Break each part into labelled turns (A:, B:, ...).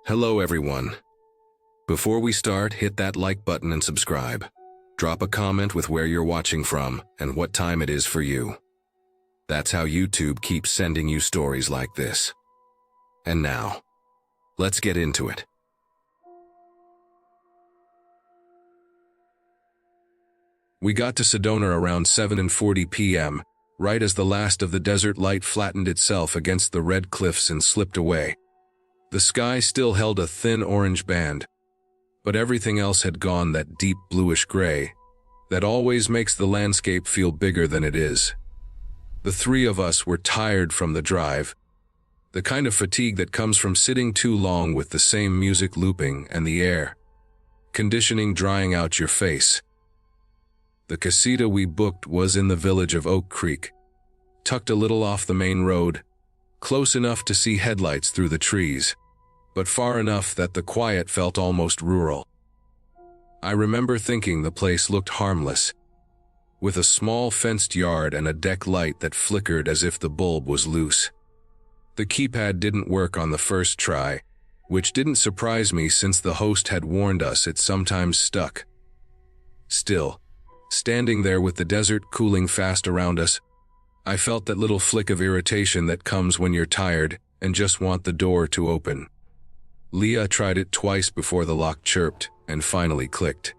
A: Hello everyone. Before we start, hit that like button and subscribe. Drop a comment with where you're watching from and what time it is for you. That's how YouTube keeps sending you stories like this. And now, let's get into it. We got to Sedona around 7:40 p.m., right as the last of the desert light flattened itself against the red cliffs and slipped away. The sky still held a thin orange band, but everything else had gone that deep bluish gray that always makes the landscape feel bigger than it is. The three of us were tired from the drive, the kind of fatigue that comes from sitting too long with the same music looping and the air conditioning drying out your face. The casita we booked was in the village of Oak Creek, tucked a little off the main road, close enough to see headlights through the trees, but far enough that the quiet felt almost rural. I remember thinking the place looked harmless, with a small fenced yard and a deck light that flickered as if the bulb was loose. The keypad didn't work on the first try, which didn't surprise me since the host had warned us it sometimes stuck. Still, standing there with the desert cooling fast around us, I felt that little flick of irritation that comes when you're tired and just want the door to open. Leah tried it twice before the lock chirped and finally clicked.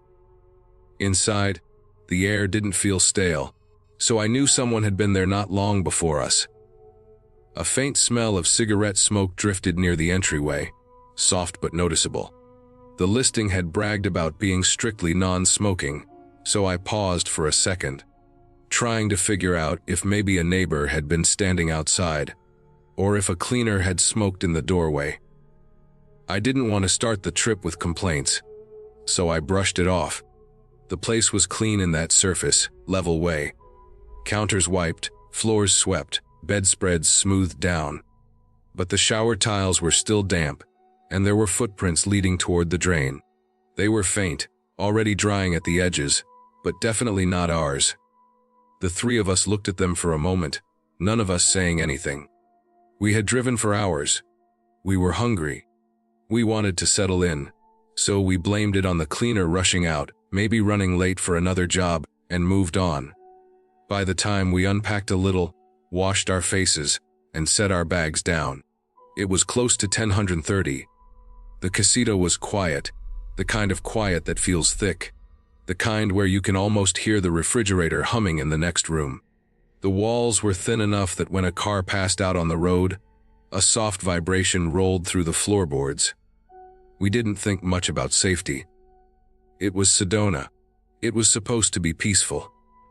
A: Inside, the air didn't feel stale, so I knew someone had been there not long before us. A faint smell of cigarette smoke drifted near the entryway, soft but noticeable. The listing had bragged about being strictly non-smoking, so I paused for a second, trying to figure out if maybe a neighbor had been standing outside, or if a cleaner had smoked in the doorway. I didn't want to start the trip with complaints, so I brushed it off. The place was clean in that surface, level way. Counters wiped, floors swept, bedspreads smoothed down. But the shower tiles were still damp, and there were footprints leading toward the drain. They were faint, already drying at the edges, but definitely not ours. The three of us looked at them for a moment, none of us saying anything. We had driven for hours. We were hungry. We wanted to settle in, so we blamed it on the cleaner rushing out, maybe running late for another job, and moved on. By the time we unpacked a little, washed our faces, and set our bags down, it was close to 10:30. The casita was quiet, the kind of quiet that feels thick, the kind where you can almost hear the refrigerator humming in the next room. The walls were thin enough that when a car passed out on the road, a soft vibration rolled through the floorboards. We didn't think much about safety. It was Sedona. It was supposed to be peaceful.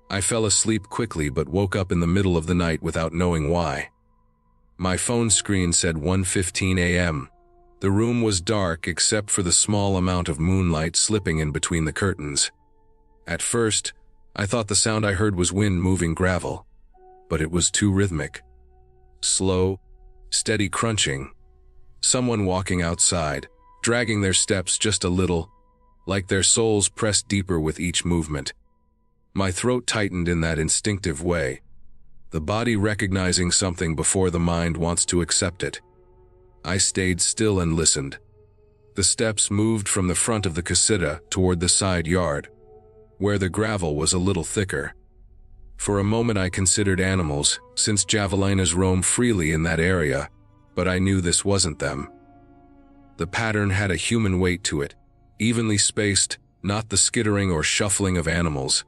A: I fell asleep quickly but woke up in the middle of the night without knowing why. My phone screen said 1:15 a.m. The room was dark except for the small amount of moonlight slipping in between the curtains. At first, I thought the sound I heard was wind moving gravel, but it was too rhythmic. Slow, steady crunching. Someone walking outside, dragging their steps just a little, like their souls pressed deeper with each movement. My throat tightened in that instinctive way, the body recognizing something before the mind wants to accept it. I stayed still and listened. The steps moved from the front of the casita toward the side yard, where the gravel was a little thicker. For a moment I considered animals, since javelinas roam freely in that area, but I knew this wasn't them. The pattern had a human weight to it, evenly spaced, not the skittering or shuffling of animals.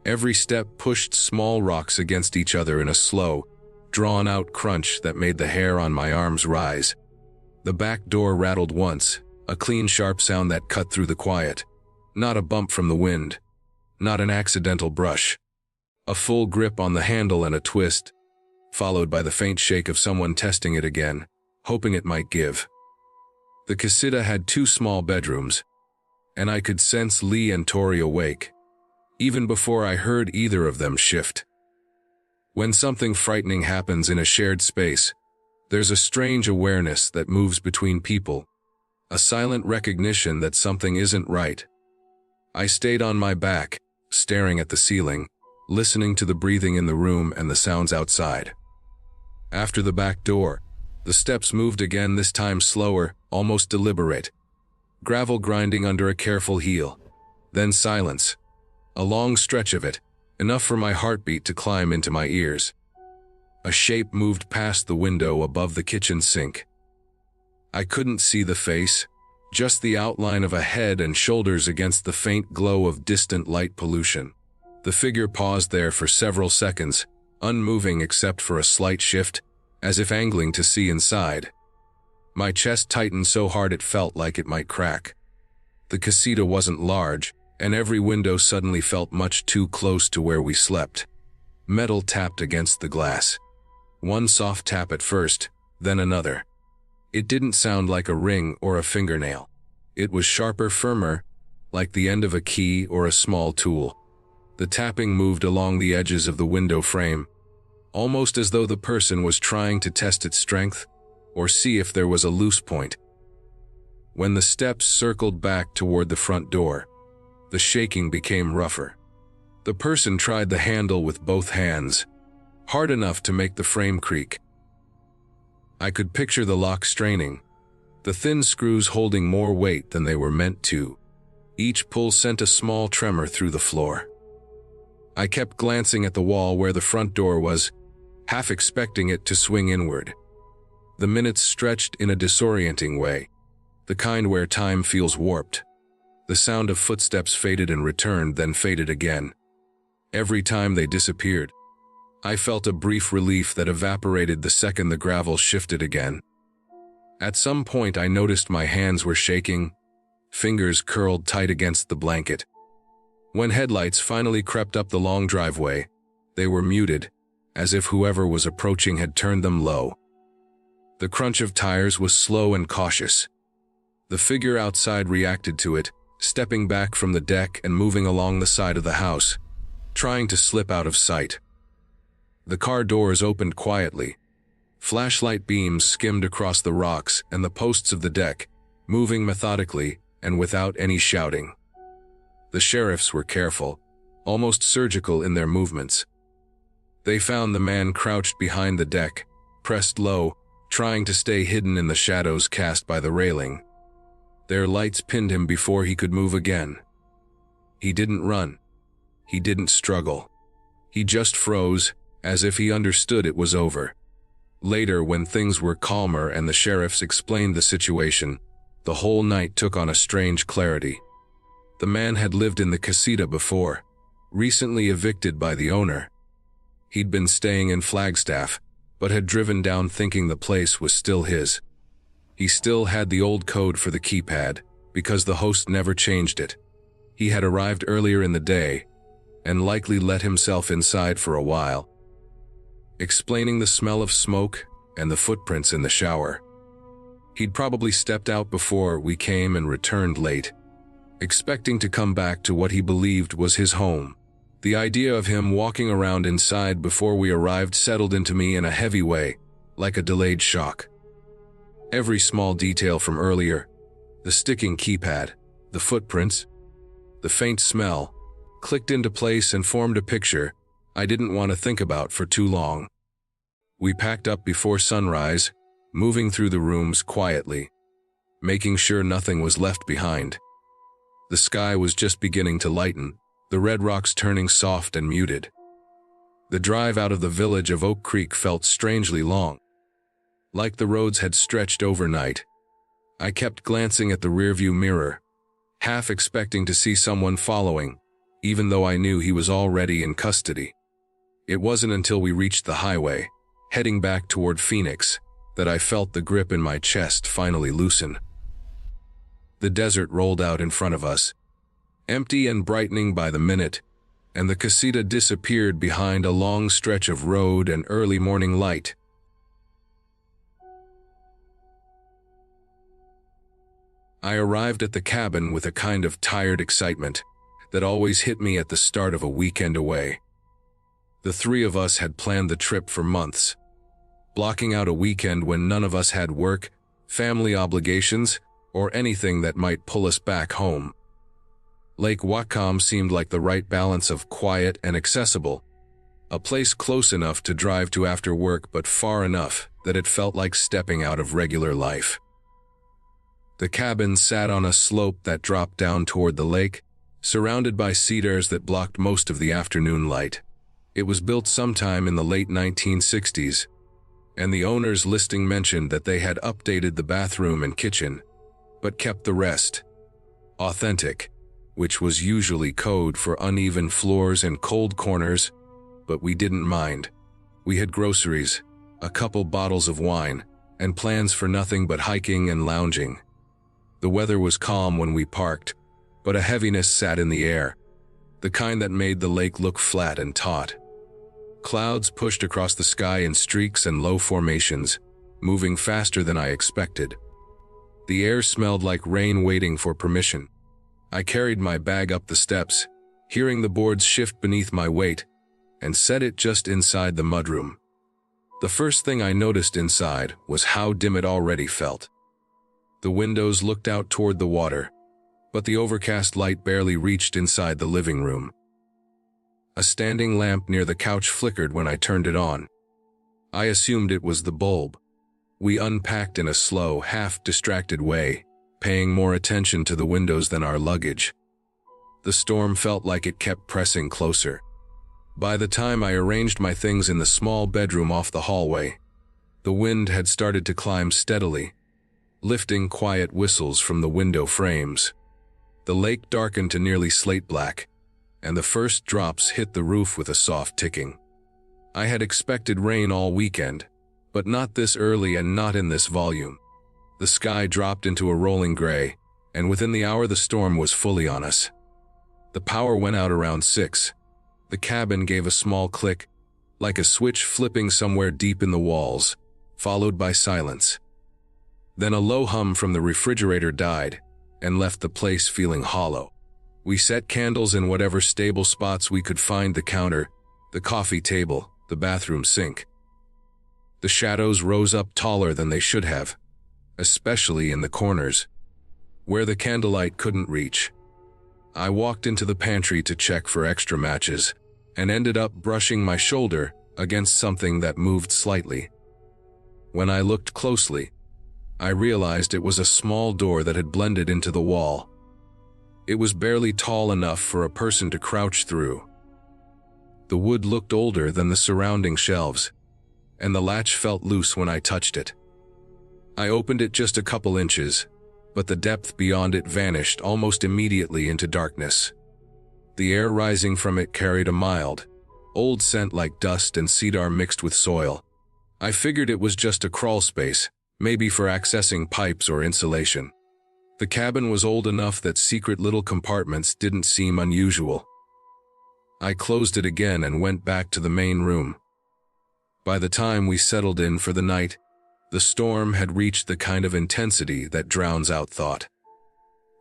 A: Every step pushed small rocks against each other in a slow, drawn-out crunch that made the hair on my arms rise. The back door rattled once, a clean, sharp sound that cut through the quiet. Not a bump from the wind, not an accidental brush. A full grip on the handle and a twist, followed by the faint shake of someone testing it again, hoping it might give. The casita had 2 small bedrooms, and I could sense Lee and Tori awake, even before I heard either of them shift. When something frightening happens in a shared space, there's a strange awareness that moves between people, a silent recognition that something isn't right. I stayed on my back, staring at the ceiling, listening to the breathing in the room and the sounds outside. After the back door, the steps moved again, this time slower, almost deliberate. Gravel grinding under a careful heel. Then silence. A long stretch of it, enough for my heartbeat to climb into my ears. A shape moved past the window above the kitchen sink. I couldn't see the face, just the outline of a head and shoulders against the faint glow of distant light pollution. The figure paused there for several seconds, unmoving except for a slight shift, as if angling to see inside. My chest tightened so hard it felt like it might crack. The casita wasn't large, and every window suddenly felt much too close to where we slept. Metal tapped against the glass. One soft tap at first, then another. It didn't sound like a ring or a fingernail. It was sharper, firmer, like the end of a key or a small tool. The tapping moved along the edges of the window frame, almost as though the person was trying to test its strength or see if there was a loose point. When the steps circled back toward the front door, the shaking became rougher. The person tried the handle with both hands, hard enough to make the frame creak. I could picture the lock straining, the thin screws holding more weight than they were meant to. Each pull sent a small tremor through the floor. I kept glancing at the wall where the front door was, half expecting it to swing inward. The minutes stretched in a disorienting way, the kind where time feels warped. The sound of footsteps faded and returned, then faded again. Every time they disappeared, I felt a brief relief that evaporated the second the gravel shifted again. At some point I noticed my hands were shaking, fingers curled tight against the blanket. When headlights finally crept up the long driveway, they were muted, as if whoever was approaching had turned them low. The crunch of tires was slow and cautious. The figure outside reacted to it, stepping back from the deck and moving along the side of the house, trying to slip out of sight. The car doors opened quietly. Flashlight beams skimmed across the rocks and the posts of the deck, moving methodically and without any shouting. The sheriffs were careful, almost surgical in their movements. They found the man crouched behind the deck, pressed low, trying to stay hidden in the shadows cast by the railing. Their lights pinned him before he could move again. He didn't run. He didn't struggle. He just froze, as if he understood it was over. Later, when things were calmer and the sheriffs explained the situation, the whole night took on a strange clarity. The man had lived in the casita before, recently evicted by the owner. He'd been staying in Flagstaff, but had driven down thinking the place was still his. He still had the old code for the keypad, because the host never changed it. He had arrived earlier in the day, and likely let himself inside for a while, explaining the smell of smoke and the footprints in the shower. He'd probably stepped out before we came and returned late, expecting to come back to what he believed was his home. The idea of him walking around inside before we arrived settled into me in a heavy way, like a delayed shock. Every small detail from earlier, the sticking keypad, the footprints, the faint smell, clicked into place and formed a picture I didn't want to think about for too long. We packed up before sunrise, moving through the rooms quietly, making sure nothing was left behind. The sky was just beginning to lighten, the red rocks turning soft and muted. The drive out of the village of Oak Creek felt strangely long, like the roads had stretched overnight. I kept glancing at the rearview mirror, half expecting to see someone following, even though I knew he was already in custody. It wasn't until we reached the highway, heading back toward Phoenix, that I felt the grip in my chest finally loosen. The desert rolled out in front of us, empty and brightening by the minute, and the casita disappeared behind a long stretch of road and early morning light. I arrived at the cabin with a kind of tired excitement that always hit me at the start of a weekend away. The three of us had planned the trip for months, blocking out a weekend when none of us had work, family obligations, or anything that might pull us back home. Lake Whatcom seemed like the right balance of quiet and accessible, a place close enough to drive to after work but far enough that it felt like stepping out of regular life. The cabin sat on a slope that dropped down toward the lake, surrounded by cedars that blocked most of the afternoon light. It was built sometime in the late 1960s, and the owner's listing mentioned that they had updated the bathroom and kitchen, but kept the rest. Authentic, which was usually code for uneven floors and cold corners, but we didn't mind. We had groceries, a couple bottles of wine, and plans for nothing but hiking and lounging. The weather was calm when we parked, but a heaviness sat in the air, the kind that made the lake look flat and taut. Clouds pushed across the sky in streaks and low formations, moving faster than I expected. The air smelled like rain waiting for permission. I carried my bag up the steps, hearing the boards shift beneath my weight, and set it just inside the mudroom. The first thing I noticed inside was how dim it already felt. The windows looked out toward the water, but the overcast light barely reached inside the living room. A standing lamp near the couch flickered when I turned it on. I assumed it was the bulb. We unpacked in a slow, half-distracted way, paying more attention to the windows than our luggage. The storm felt like it kept pressing closer. By the time I arranged my things in the small bedroom off the hallway, the wind had started to climb steadily, lifting quiet whistles from the window frames. The lake darkened to nearly slate black, and the first drops hit the roof with a soft ticking. I had expected rain all weekend, but not this early and not in this volume. The sky dropped into a rolling gray, and within the hour the storm was fully on us. The power went out around 6. The cabin gave a small click, like a switch flipping somewhere deep in the walls, followed by silence. Then a low hum from the refrigerator died, and left the place feeling hollow. We set candles in whatever stable spots we could find: the counter, the coffee table, the bathroom sink. The shadows rose up taller than they should have, especially in the corners, where the candlelight couldn't reach. I walked into the pantry to check for extra matches, and ended up brushing my shoulder against something that moved slightly. When I looked closely, I realized it was a small door that had blended into the wall. It was barely tall enough for a person to crouch through. The wood looked older than the surrounding shelves, and the latch felt loose when I touched it. I opened it just a couple inches, but the depth beyond it vanished almost immediately into darkness. The air rising from it carried a mild, old scent like dust and cedar mixed with soil. I figured it was just a crawl space, maybe for accessing pipes or insulation. The cabin was old enough that secret little compartments didn't seem unusual. I closed it again and went back to the main room. By the time we settled in for the night, the storm had reached the kind of intensity that drowns out thought.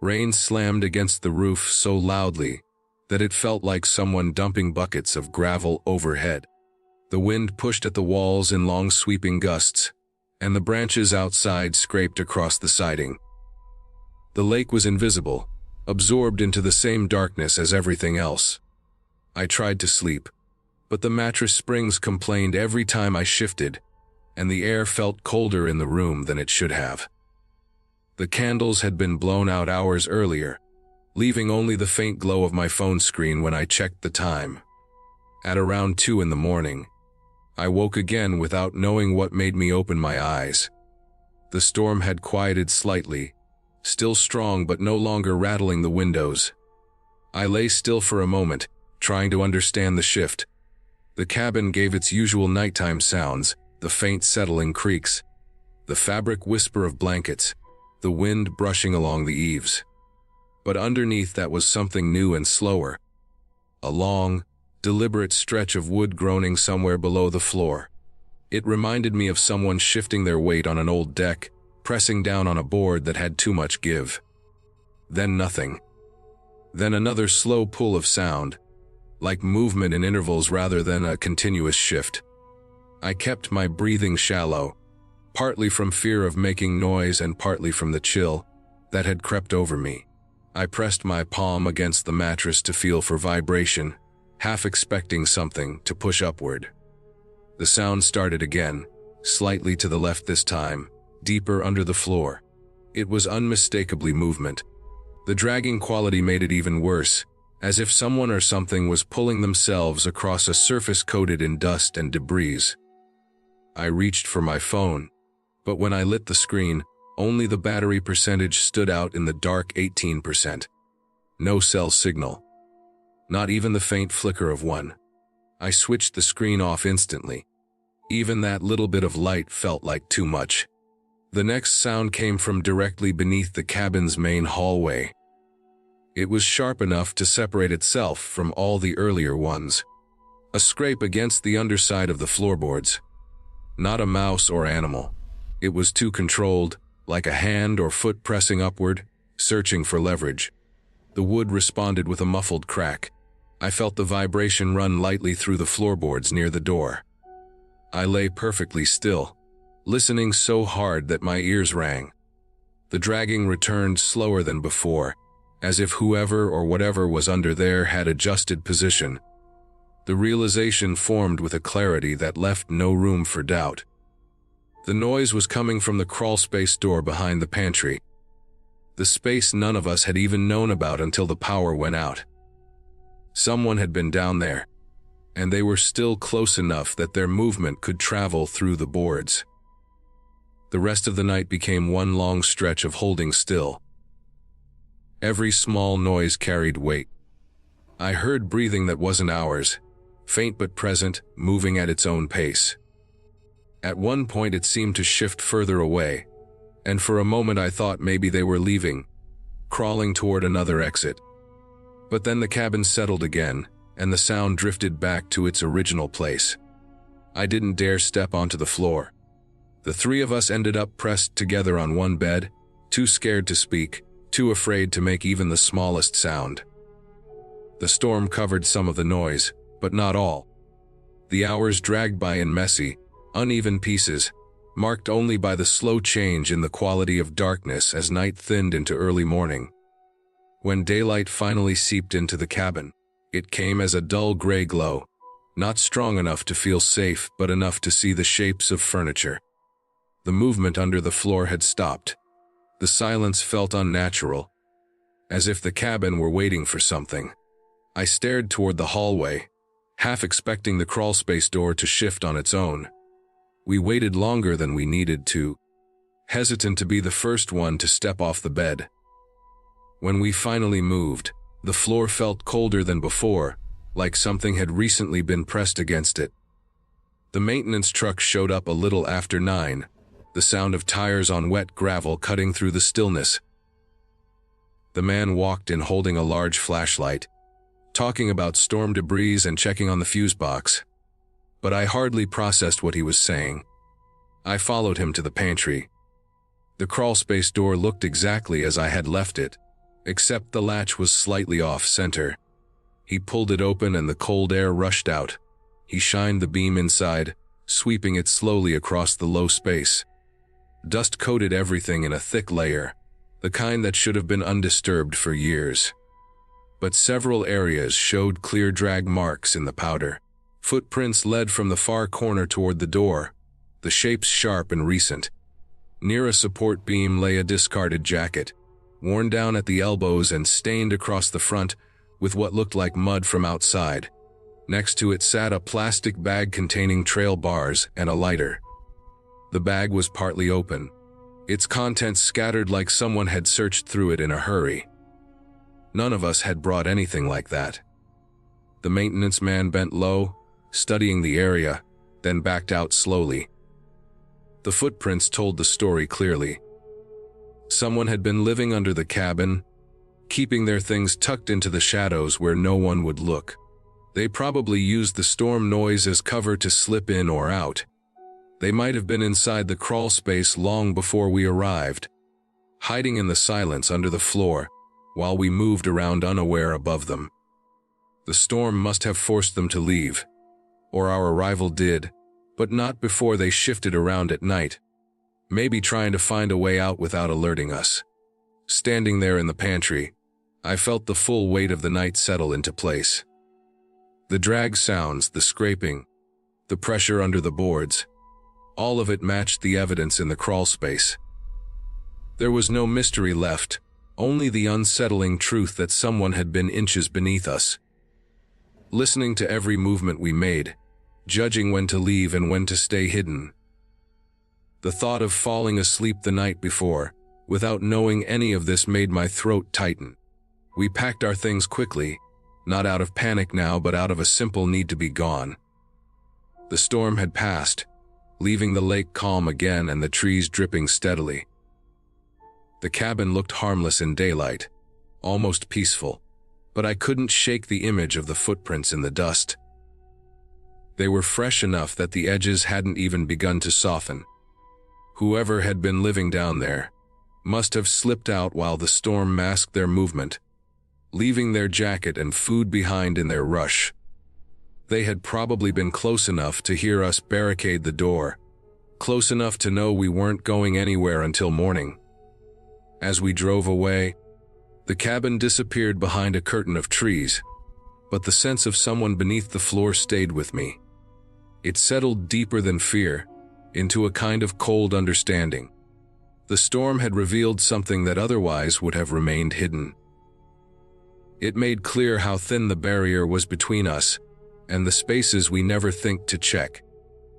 A: Rain slammed against the roof so loudly that it felt like someone dumping buckets of gravel overhead. The wind pushed at the walls in long sweeping gusts, and the branches outside scraped across the siding. The lake was invisible, absorbed into the same darkness as everything else. I tried to sleep, but the mattress springs complained every time I shifted, and the air felt colder in the room than it should have. The candles had been blown out hours earlier, leaving only the faint glow of my phone screen when I checked the time. At around 2 in the morning, I woke again without knowing what made me open my eyes. The storm had quieted slightly, still strong but no longer rattling the windows. I lay still for a moment, trying to understand the shift. The cabin gave its usual nighttime sounds, the faint settling creaks, the fabric whisper of blankets, the wind brushing along the eaves. But underneath that was something new and slower. A long, deliberate stretch of wood groaning somewhere below the floor. It reminded me of someone shifting their weight on an old deck, pressing down on a board that had too much give. Then nothing. Then another slow pull of sound, like movement in intervals rather than a continuous shift. I kept my breathing shallow, partly from fear of making noise and partly from the chill that had crept over me. I pressed my palm against the mattress to feel for vibration, half expecting something to push upward. The sound started again, slightly to the left this time, deeper under the floor. It was unmistakably movement. The dragging quality made it even worse, as if someone or something was pulling themselves across a surface coated in dust and debris. I reached for my phone, but when I lit the screen, only the battery percentage stood out in the dark 18%. No cell signal. Not even the faint flicker of one. I switched the screen off instantly. Even that little bit of light felt like too much. The next sound came from directly beneath the cabin's main hallway. It was sharp enough to separate itself from all the earlier ones. A scrape against the underside of the floorboards. Not a mouse or animal. It was too controlled, like a hand or foot pressing upward, searching for leverage. The wood responded with a muffled crack. I felt the vibration run lightly through the floorboards near the door. I lay perfectly still, listening so hard that my ears rang. The dragging returned slower than before, as if whoever or whatever was under there had adjusted position. The realization formed with a clarity that left no room for doubt. The noise was coming from the crawlspace door behind the pantry. The space none of us had even known about until the power went out. Someone had been down there, and they were still close enough that their movement could travel through the boards. The rest of the night became one long stretch of holding still. Every small noise carried weight. I heard breathing that wasn't ours, faint but present, moving at its own pace. At one point it seemed to shift further away, and for a moment I thought maybe they were leaving, crawling toward another exit. But then the cabin settled again, and the sound drifted back to its original place. I didn't dare step onto the floor. The three of us ended up pressed together on one bed, too scared to speak, too afraid to make even the smallest sound. The storm covered some of the noise, but not all. The hours dragged by in messy, uneven pieces, marked only by the slow change in the quality of darkness as night thinned into early morning. When daylight finally seeped into the cabin, it came as a dull gray glow, not strong enough to feel safe but enough to see the shapes of furniture. The movement under the floor had stopped. The silence felt unnatural, as if the cabin were waiting for something. I stared toward the hallway, half expecting the crawlspace door to shift on its own. We waited longer than we needed to, hesitant to be the first one to step off the bed. When we finally moved, the floor felt colder than before, like something had recently been pressed against it. The maintenance truck showed up a little after 9, the sound of tires on wet gravel cutting through the stillness. The man walked in holding a large flashlight, talking about storm debris and checking on the fuse box. But I hardly processed what he was saying. I followed him to the pantry. The crawlspace door looked exactly as I had left it, except the latch was slightly off-center. He pulled it open and the cold air rushed out. He shined the beam inside, sweeping it slowly across the low space. Dust coated everything in a thick layer, the kind that should have been undisturbed for years. But several areas showed clear drag marks in the powder. Footprints led from the far corner toward the door, the shapes sharp and recent. Near a support beam lay a discarded jacket, worn down at the elbows and stained across the front with what looked like mud from outside. Next to it sat a plastic bag containing trail bars and a lighter. The bag was partly open, its contents scattered like someone had searched through it in a hurry. None of us had brought anything like that. The maintenance man bent low, studying the area, then backed out slowly. The footprints told the story clearly. Someone had been living under the cabin, keeping their things tucked into the shadows where no one would look. They probably used the storm noise as cover to slip in or out. They might have been inside the crawl space long before we arrived, hiding in the silence under the floor while we moved around unaware above them. The storm must have forced them to leave, or our arrival did, but not before they shifted around at night, maybe trying to find a way out without alerting us. Standing there in the pantry, I felt the full weight of the night settle into place. The drag sounds, the scraping, the pressure under the boards, all of it matched the evidence in the crawl space. There was no mystery left, only the unsettling truth that someone had been inches beneath us. Listening to every movement we made, judging when to leave and when to stay hidden. The thought of falling asleep the night before, without knowing any of this, made my throat tighten. We packed our things quickly, not out of panic now, but out of a simple need to be gone. The storm had passed, leaving the lake calm again and the trees dripping steadily. The cabin looked harmless in daylight, almost peaceful, but I couldn't shake the image of the footprints in the dust. They were fresh enough that the edges hadn't even begun to soften. Whoever had been living down there must have slipped out while the storm masked their movement, leaving their jacket and food behind in their rush. They had probably been close enough to hear us barricade the door, close enough to know we weren't going anywhere until morning. As we drove away, the cabin disappeared behind a curtain of trees, but the sense of someone beneath the floor stayed with me. It settled deeper than fear, into a kind of cold understanding. The storm had revealed something that otherwise would have remained hidden. It made clear how thin the barrier was between us and the spaces we never think to check.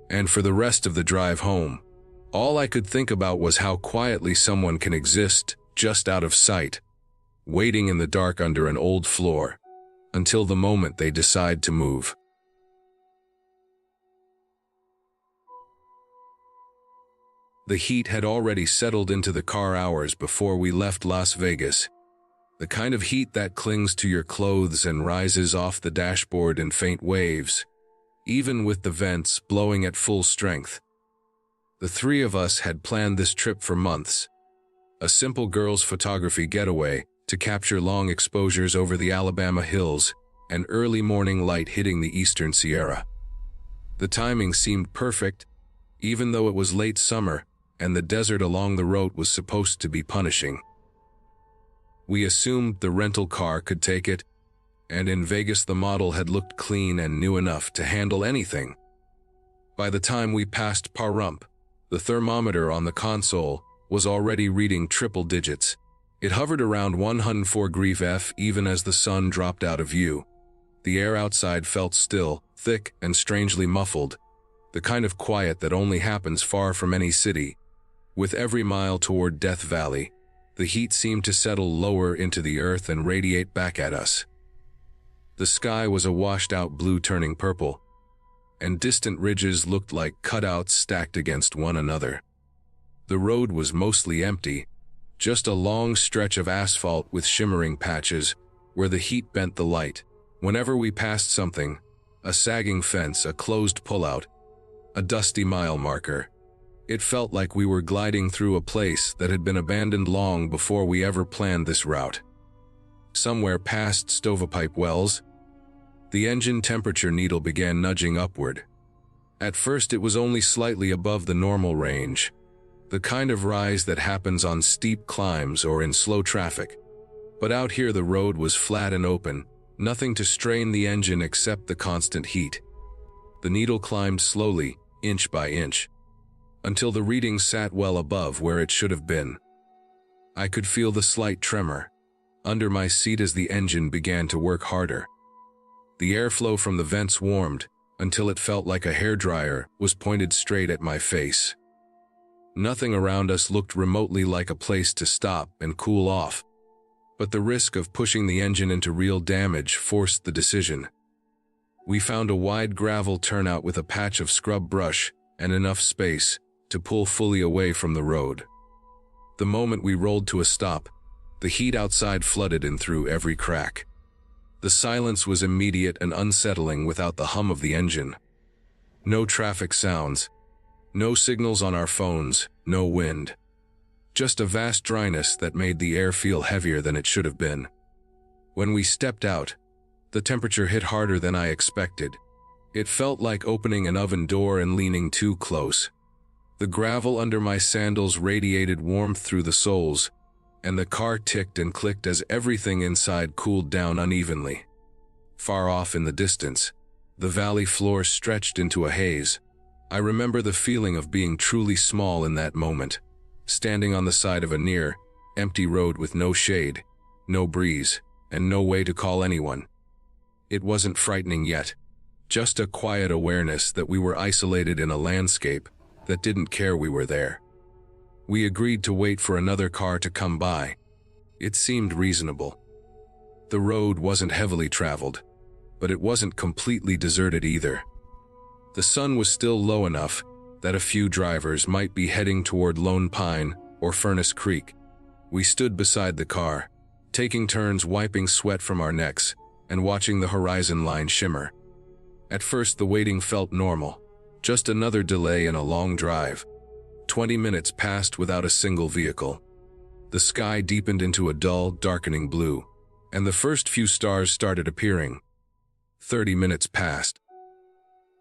A: And for the rest of the drive home, all I could think about was how quietly someone can exist just out of sight, waiting in the dark under an old floor, until the moment they decide to move. The heat had already settled into the car hours before we left Las Vegas, the kind of heat that clings to your clothes and rises off the dashboard in faint waves, even with the vents blowing at full strength. The three of us had planned this trip for months, a simple girls' photography getaway to capture long exposures over the Alabama hills and early morning light hitting the eastern Sierra. The timing seemed perfect, even though it was late summer and the desert along the road was supposed to be punishing. We assumed the rental car could take it, and in Vegas the model had looked clean and new enough to handle anything. By the time we passed Pahrump, the thermometer on the console was already reading triple digits. It hovered around 104 F even as the sun dropped out of view. The air outside felt still, thick, and strangely muffled, the kind of quiet that only happens far from any city. With every mile toward Death Valley, the heat seemed to settle lower into the earth and radiate back at us. The sky was a washed-out blue turning purple, and distant ridges looked like cutouts stacked against one another. The road was mostly empty, just a long stretch of asphalt with shimmering patches where the heat bent the light. Whenever we passed something, a sagging fence, a closed pullout, a dusty mile marker, it felt like we were gliding through a place that had been abandoned long before we ever planned this route. Somewhere past Stovepipe Wells, the engine temperature needle began nudging upward. At first it was only slightly above the normal range, the kind of rise that happens on steep climbs or in slow traffic. But out here the road was flat and open, nothing to strain the engine except the constant heat. The needle climbed slowly, inch by inch, until the reading sat well above where it should have been. I could feel the slight tremor under my seat as the engine began to work harder. The airflow from the vents warmed until it felt like a hairdryer was pointed straight at my face. Nothing around us looked remotely like a place to stop and cool off, but the risk of pushing the engine into real damage forced the decision. We found a wide gravel turnout with a patch of scrub brush and enough space to pull fully away from the road. The moment we rolled to a stop, the heat outside flooded in through every crack. The silence was immediate and unsettling without the hum of the engine. No traffic sounds, no signals on our phones, no wind. Just a vast dryness that made the air feel heavier than it should have been. When we stepped out, the temperature hit harder than I expected. It felt like opening an oven door and leaning too close. The gravel under my sandals radiated warmth through the soles, and the car ticked and clicked as everything inside cooled down unevenly. Far off in the distance, the valley floor stretched into a haze. I remember the feeling of being truly small in that moment, standing on the side of a near, empty road with no shade, no breeze, and no way to call anyone. It wasn't frightening yet, just a quiet awareness that we were isolated in a landscape that didn't care we were there. We agreed to wait for another car to come by. It seemed reasonable. The road wasn't heavily traveled, but it wasn't completely deserted either. The sun was still low enough that a few drivers might be heading toward Lone Pine or Furnace Creek. We stood beside the car, taking turns wiping sweat from our necks and watching the horizon line shimmer. At first the waiting felt normal, just another delay in a long drive. 20 minutes passed without a single vehicle. The sky deepened into a dull, darkening blue, and the first few stars started appearing. 30 minutes passed.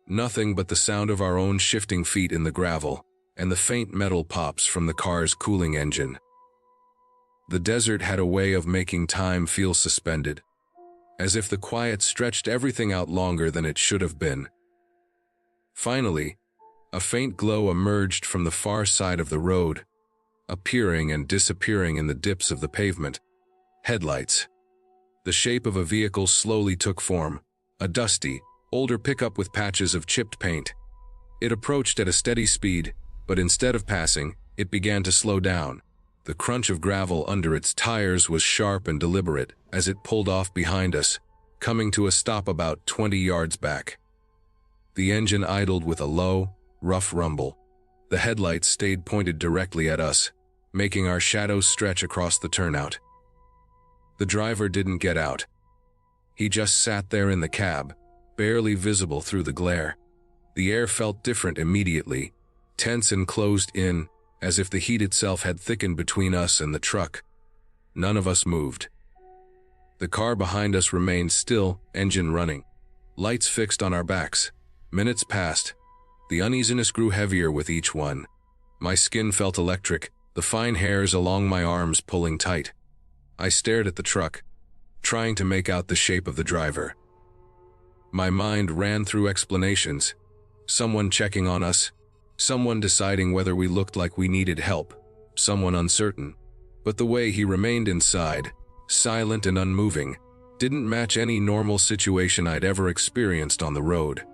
A: Nothing but the sound of our own shifting feet in the gravel and the faint metal pops from the car's cooling engine. The desert had a way of making time feel suspended, as if the quiet stretched everything out longer than it should have been. Finally, a faint glow emerged from the far side of the road, appearing and disappearing in the dips of the pavement. Headlights. The shape of a vehicle slowly took form, a dusty, older pickup with patches of chipped paint. It approached at a steady speed, but instead of passing, it began to slow down. The crunch of gravel under its tires was sharp and deliberate as it pulled off behind us, coming to a stop about 20 yards back. The engine idled with a low, rough rumble. The headlights stayed pointed directly at us, making our shadows stretch across the turnout. The driver didn't get out. He just sat there in the cab, barely visible through the glare. The air felt different immediately, tense and closed in, as if the heat itself had thickened between us and the truck. None of us moved. The car behind us remained still, engine running, lights fixed on our backs. Minutes passed. The uneasiness grew heavier with each one. My skin felt electric, the fine hairs along my arms pulling tight. I stared at the truck, trying to make out the shape of the driver. My mind ran through explanations. Someone checking on us, someone deciding whether we looked like we needed help, someone uncertain. But the way he remained inside, silent and unmoving, didn't match any normal situation I'd ever experienced on the road.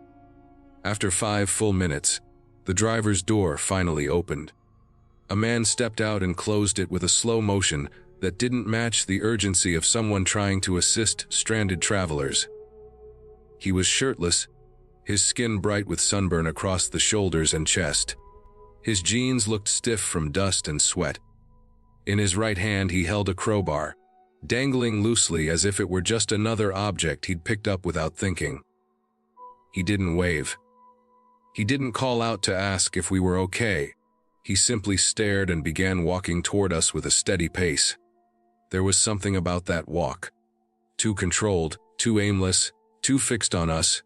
A: After 5 full minutes, the driver's door finally opened. A man stepped out and closed it with a slow motion that didn't match the urgency of someone trying to assist stranded travelers. He was shirtless, his skin bright with sunburn across the shoulders and chest. His jeans looked stiff from dust and sweat. In his right hand he held a crowbar, dangling loosely as if it were just another object he'd picked up without thinking. He didn't wave. He didn't call out to ask if we were okay. He simply stared and began walking toward us with a steady pace. There was something about that walk, too controlled, too aimless, too fixed on us,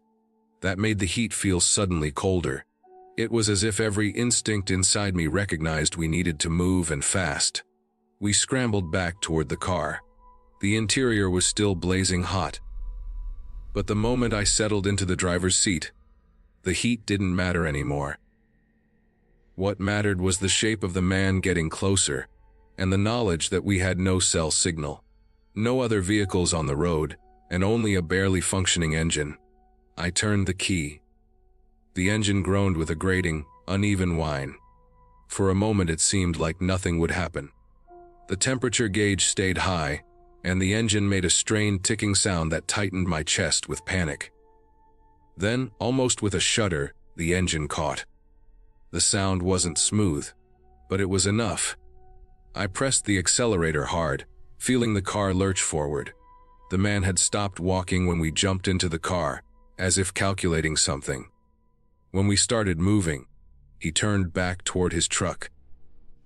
A: that made the heat feel suddenly colder. It was as if every instinct inside me recognized we needed to move and fast. We scrambled back toward the car. The interior was still blazing hot. But the moment I settled into the driver's seat, the heat didn't matter anymore. What mattered was the shape of the man getting closer, and the knowledge that we had no cell signal, no other vehicles on the road, and only a barely functioning engine. I turned the key. The engine groaned with a grating, uneven whine. For a moment it seemed like nothing would happen. The temperature gauge stayed high, and the engine made a strained ticking sound that tightened my chest with panic. Then, almost with a shudder, the engine caught. The sound wasn't smooth, but it was enough. I pressed the accelerator hard, feeling the car lurch forward. The man had stopped walking when we jumped into the car, as if calculating something. When we started moving, he turned back toward his truck.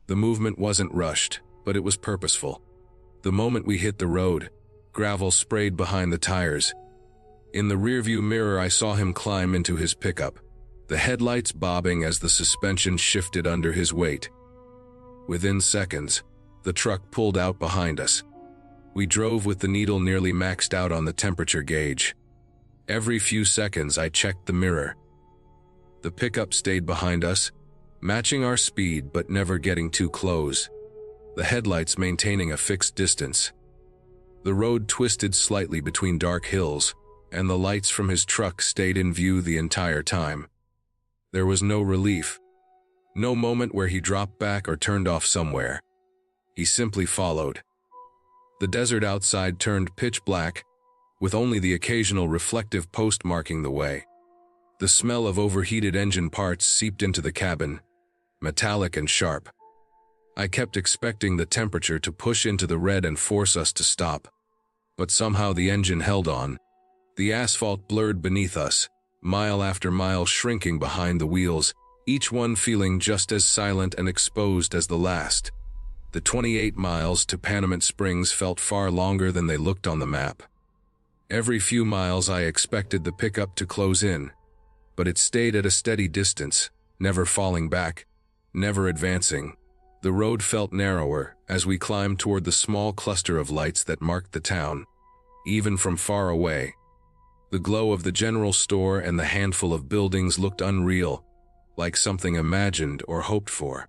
A: The movement wasn't rushed, but it was purposeful. The moment we hit the road, gravel sprayed behind the tires. In the rearview mirror I saw him climb into his pickup, the headlights bobbing as the suspension shifted under his weight. Within seconds, the truck pulled out behind us. We drove with the needle nearly maxed out on the temperature gauge. Every few seconds I checked the mirror. The pickup stayed behind us, matching our speed but never getting too close, the headlights maintaining a fixed distance. The road twisted slightly between dark hills, and the lights from his truck stayed in view the entire time. There was no relief, no moment where he dropped back or turned off somewhere. He simply followed. The desert outside turned pitch black, with only the occasional reflective post marking the way. The smell of overheated engine parts seeped into the cabin, metallic and sharp. I kept expecting the temperature to push into the red and force us to stop. But somehow the engine held on. The asphalt blurred beneath us, mile after mile shrinking behind the wheels, each one feeling just as silent and exposed as the last. The 28 miles to Panamint Springs felt far longer than they looked on the map. Every few miles I expected the pickup to close in, but it stayed at a steady distance, never falling back, never advancing. The road felt narrower as we climbed toward the small cluster of lights that marked the town. Even from far away, the glow of the general store and the handful of buildings looked unreal, like something imagined or hoped for.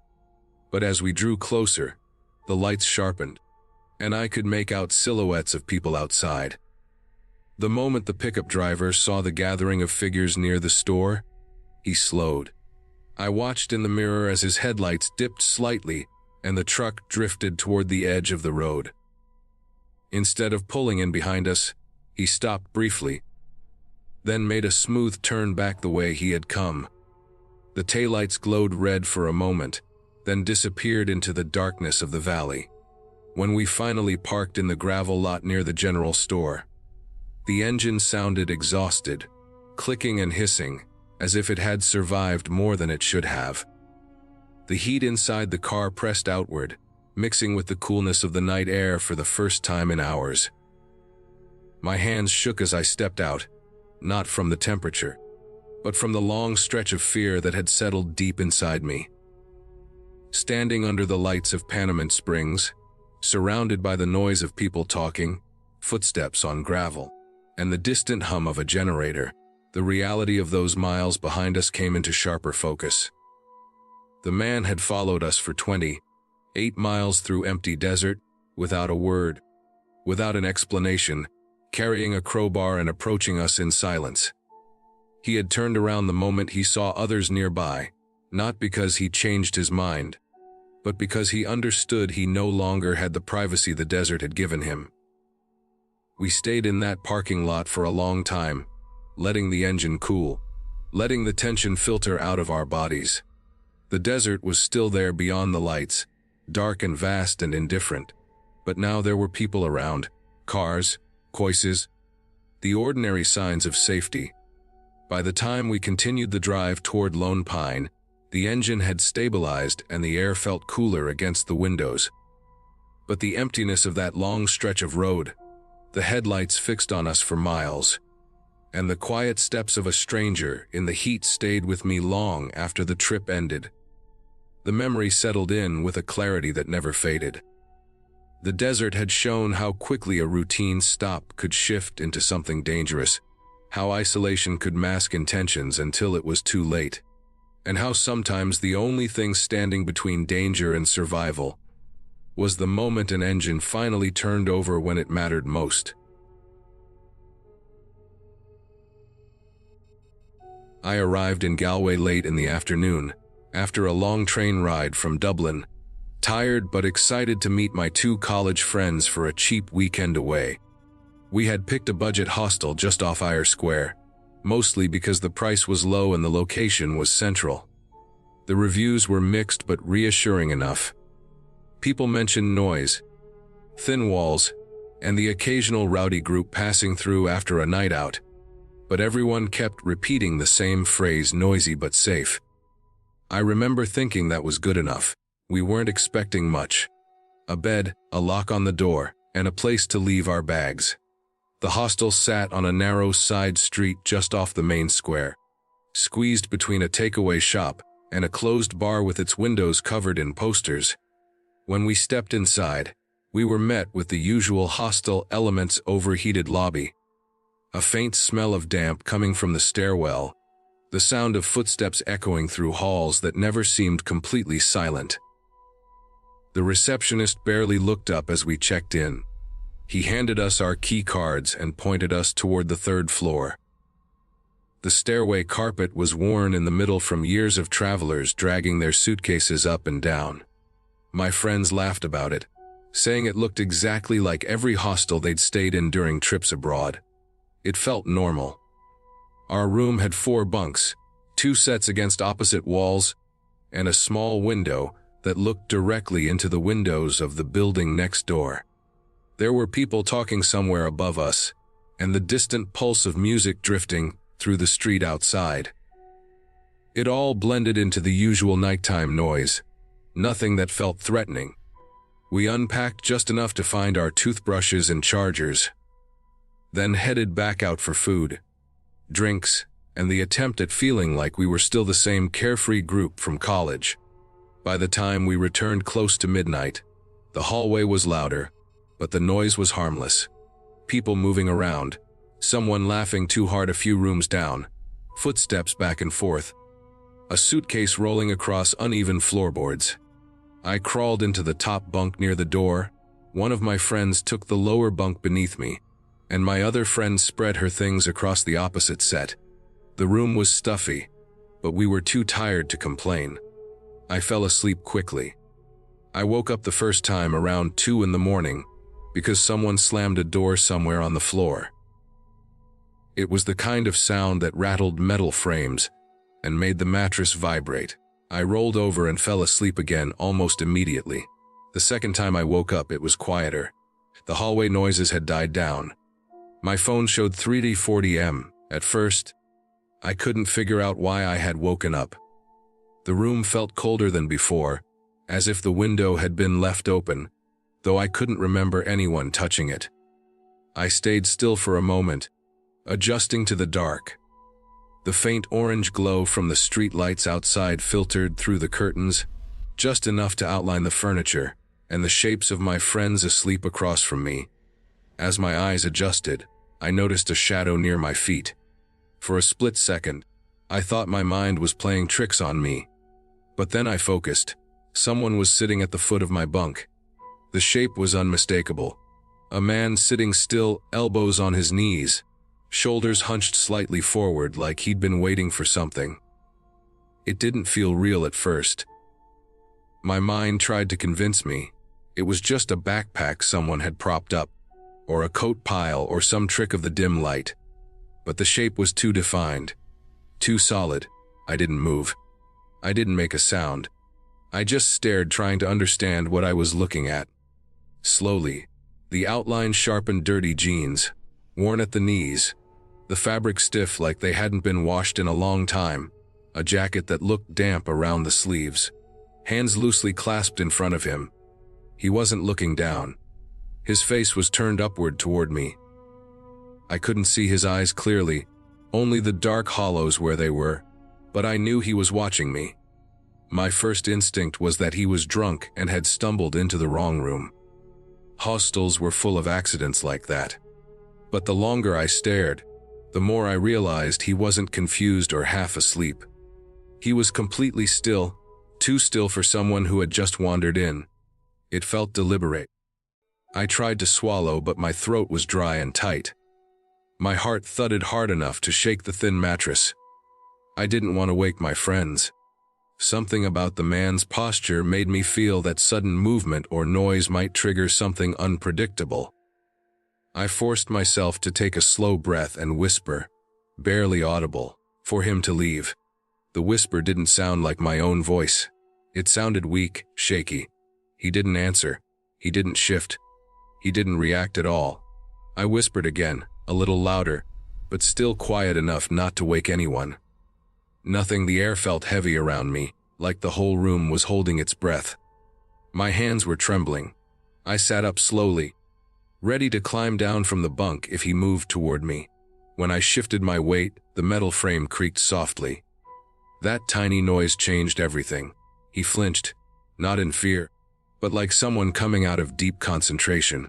A: But as we drew closer, the lights sharpened, and I could make out silhouettes of people outside. The moment the pickup driver saw the gathering of figures near the store, he slowed. I watched in the mirror as his headlights dipped slightly and the truck drifted toward the edge of the road. Instead of pulling in behind us, he stopped briefly, then made a smooth turn back the way he had come. The taillights glowed red for a moment, then disappeared into the darkness of the valley. When we finally parked in the gravel lot near the general store, the engine sounded exhausted, clicking and hissing, as if it had survived more than it should have. The heat inside the car pressed outward, mixing with the coolness of the night air for the first time in hours. My hands shook as I stepped out, not from the temperature, but from the long stretch of fear that had settled deep inside me. Standing under the lights of Panamint Springs, surrounded by the noise of people talking, footsteps on gravel, and the distant hum of a generator, the reality of those miles behind us came into sharper focus. The man had followed us for 28 miles through empty desert, without a word, without an explanation, carrying a crowbar and approaching us in silence. He had turned around the moment he saw others nearby, not because he changed his mind, but because he understood he no longer had the privacy the desert had given him. We stayed in that parking lot for a long time, letting the engine cool, letting the tension filter out of our bodies. The desert was still there beyond the lights, dark and vast and indifferent, but now there were people around, cars, coices, the ordinary signs of safety. By the time we continued the drive toward Lone Pine, the engine had stabilized and the air felt cooler against the windows. But the emptiness of that long stretch of road, the headlights fixed on us for miles, and the quiet steps of a stranger in the heat stayed with me long after the trip ended. The memory settled in with a clarity that never faded. The desert had shown how quickly a routine stop could shift into something dangerous, how isolation could mask intentions until it was too late, and how sometimes the only thing standing between danger and survival was the moment an engine finally turned over when it mattered most. I arrived in Galway late in the afternoon, after a long train ride from Dublin, tired but excited to meet my two college friends for a cheap weekend away. We had picked a budget hostel just off Eyre Square, mostly because the price was low and the location was central. The reviews were mixed but reassuring enough. People mentioned noise, thin walls, and the occasional rowdy group passing through after a night out, but everyone kept repeating the same phrase, noisy but safe. I remember thinking that was good enough. We weren't expecting much. A bed, a lock on the door, and a place to leave our bags. The hostel sat on a narrow side street just off the main square, squeezed between a takeaway shop and a closed bar with its windows covered in posters. When we stepped inside, we were met with the usual hostel elements: overheated lobby, a faint smell of damp coming from the stairwell, the sound of footsteps echoing through halls that never seemed completely silent. The receptionist barely looked up as we checked in. He handed us our key cards and pointed us toward the third floor. The stairway carpet was worn in the middle from years of travelers dragging their suitcases up and down. My friends laughed about it, saying it looked exactly like every hostel they'd stayed in during trips abroad. It felt normal. Our room had 4 bunks, 2 sets against opposite walls, and a small window that looked directly into the windows of the building next door. There were people talking somewhere above us, and the distant pulse of music drifting through the street outside. It all blended into the usual nighttime noise, nothing that felt threatening. We unpacked just enough to find our toothbrushes and chargers, then headed back out for food, drinks, and the attempt at feeling like we were still the same carefree group from college. By the time we returned close to midnight, the hallway was louder, but the noise was harmless. People moving around, someone laughing too hard a few rooms down, footsteps back and forth, a suitcase rolling across uneven floorboards. I crawled into the top bunk near the door. One of my friends took the lower bunk beneath me, and my other friend spread her things across the opposite set. The room was stuffy, but we were too tired to complain. I fell asleep quickly. I woke up the first time around 2 in the morning because someone slammed a door somewhere on the floor. It was the kind of sound that rattled metal frames and made the mattress vibrate. I rolled over and fell asleep again almost immediately. The second time I woke up, it was quieter. The hallway noises had died down. My phone showed 3:40 AM. At first, I couldn't figure out why I had woken up. The room felt colder than before, as if the window had been left open, though I couldn't remember anyone touching it. I stayed still for a moment, adjusting to the dark. The faint orange glow from the street lights outside filtered through the curtains, just enough to outline the furniture and the shapes of my friends asleep across from me. As my eyes adjusted, I noticed a shadow near my feet. For a split second, I thought my mind was playing tricks on me. But then I focused. Someone was sitting at the foot of my bunk. The shape was unmistakable. A man sitting still, elbows on his knees, shoulders hunched slightly forward like he'd been waiting for something. It didn't feel real at first. My mind tried to convince me it was just a backpack someone had propped up, or a coat pile, or some trick of the dim light. But the shape was too defined, too solid. I didn't move. I didn't make a sound. I just stared, trying to understand what I was looking at. Slowly, the outline sharpened dirty jeans, worn at the knees, the fabric stiff like they hadn't been washed in a long time, a jacket that looked damp around the sleeves, hands loosely clasped in front of him. He wasn't looking down. His face was turned upward toward me. I couldn't see his eyes clearly, only the dark hollows where they were, but I knew he was watching me. My first instinct was that he was drunk and had stumbled into the wrong room. Hostels were full of accidents like that. But the longer I stared, the more I realized he wasn't confused or half asleep. He was completely still, too still for someone who had just wandered in. It felt deliberate. I tried to swallow, but my throat was dry and tight. My heart thudded hard enough to shake the thin mattress. I didn't want to wake my friends. Something about the man's posture made me feel that sudden movement or noise might trigger something unpredictable. I forced myself to take a slow breath and whisper, barely audible, for him to leave. The whisper didn't sound like my own voice. It sounded weak, shaky. He didn't answer. He didn't shift. He didn't react at all. I whispered again, a little louder, but still quiet enough not to wake anyone. Nothing. The air felt heavy around me, like the whole room was holding its breath. My hands were trembling. I sat up slowly, ready to climb down from the bunk if he moved toward me. When I shifted my weight, the metal frame creaked softly. That tiny noise changed everything. He flinched, not in fear, but like someone coming out of deep concentration.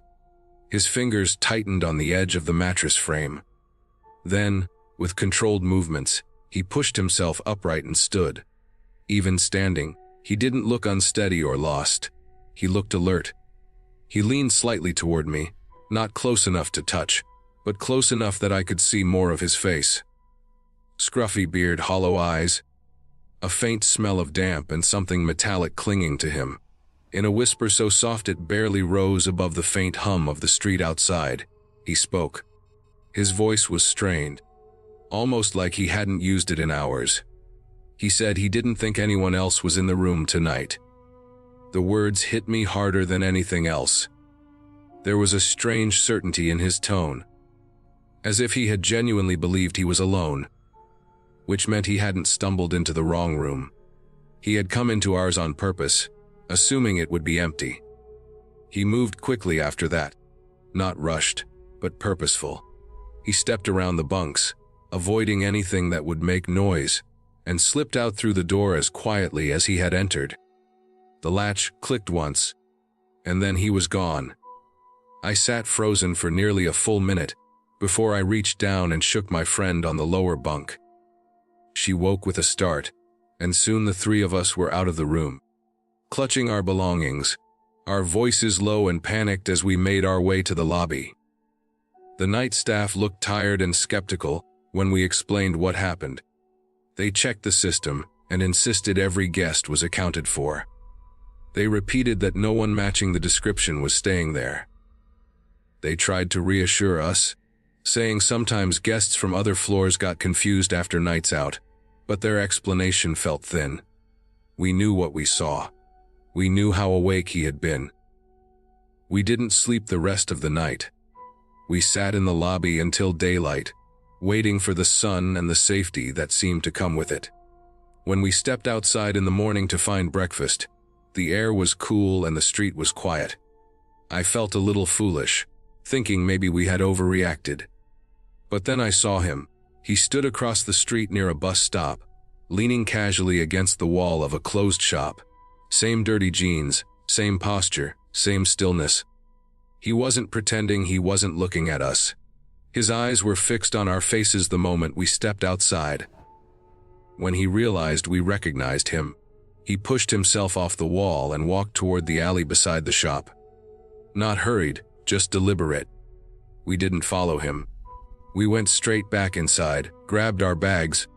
A: His fingers tightened on the edge of the mattress frame. Then, with controlled movements, He pushed himself upright and stood. Even standing, he didn't look unsteady or lost. He looked alert. He leaned slightly toward me, not close enough to touch, but close enough that I could see more of his face. Scruffy beard, hollow eyes, a faint smell of damp and something metallic clinging to him. In a whisper so soft it barely rose above the faint hum of the street outside, he spoke. His voice was strained, almost like he hadn't used it in hours. He said he didn't think anyone else was in the room tonight. The words hit me harder than anything else. There was a strange certainty in his tone, as if he had genuinely believed he was alone, which meant he hadn't stumbled into the wrong room. He had come into ours on purpose, assuming it would be empty. He moved quickly after that, not rushed, but purposeful. He stepped around the bunks, avoiding anything that would make noise, and slipped out through the door as quietly as he had entered. The latch clicked once, and then he was gone. I sat frozen for nearly a full minute before I reached down and shook my friend on the lower bunk. She woke with a start, and soon the three of us were out of the room, clutching our belongings, our voices low and panicked as we made our way to the lobby. The night staff looked tired and skeptical when we explained what happened. They checked the system and insisted every guest was accounted for. They repeated that no one matching the description was staying there. They tried to reassure us, saying sometimes guests from other floors got confused after nights out, but their explanation felt thin. We knew what we saw. We knew how awake he had been. We didn't sleep the rest of the night. We sat in the lobby until daylight, waiting for the sun and the safety that seemed to come with it. When we stepped outside in the morning to find breakfast, the air was cool and the street was quiet. I felt a little foolish, thinking maybe we had overreacted. But then I saw him. He stood across the street near a bus stop, leaning casually against the wall of a closed shop. Same dirty jeans, same posture, same stillness. He wasn't pretending, he wasn't looking at us. His eyes were fixed on our faces the moment we stepped outside. When he realized we recognized him, he pushed himself off the wall and walked toward the alley beside the shop. Not hurried, just deliberate. We didn't follow him. We went straight back inside, grabbed our bags,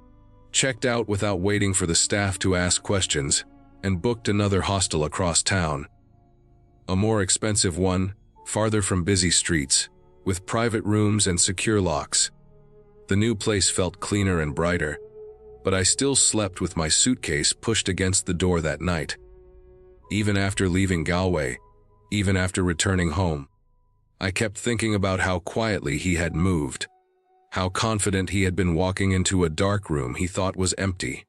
A: checked out without waiting for the staff to ask questions, and booked another hostel across town. A more expensive one, farther from busy streets, with private rooms and secure locks. The new place felt cleaner and brighter, but I still slept with my suitcase pushed against the door that night. Even after leaving Galway, even after returning home, I kept thinking about how quietly he had moved, how confident he had been walking into a dark room he thought was empty,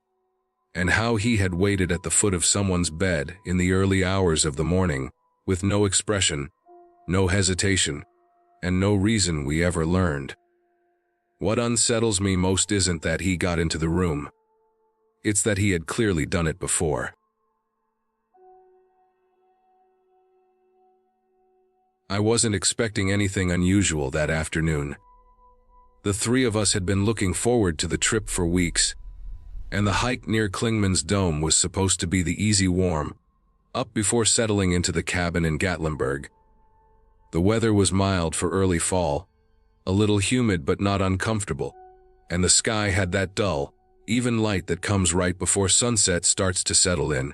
A: and how he had waited at the foot of someone's bed in the early hours of the morning, with no expression, no hesitation, and no reason we ever learned. What unsettles me most isn't that he got into the room. It's that he had clearly done it before. I wasn't expecting anything unusual that afternoon. The three of us had been looking forward to the trip for weeks, and the hike near Klingman's Dome was supposed to be the easy warm, up before settling into the cabin in Gatlinburg. The weather was mild for early fall, a little humid but not uncomfortable, and the sky had that dull, even light that comes right before sunset starts to settle in.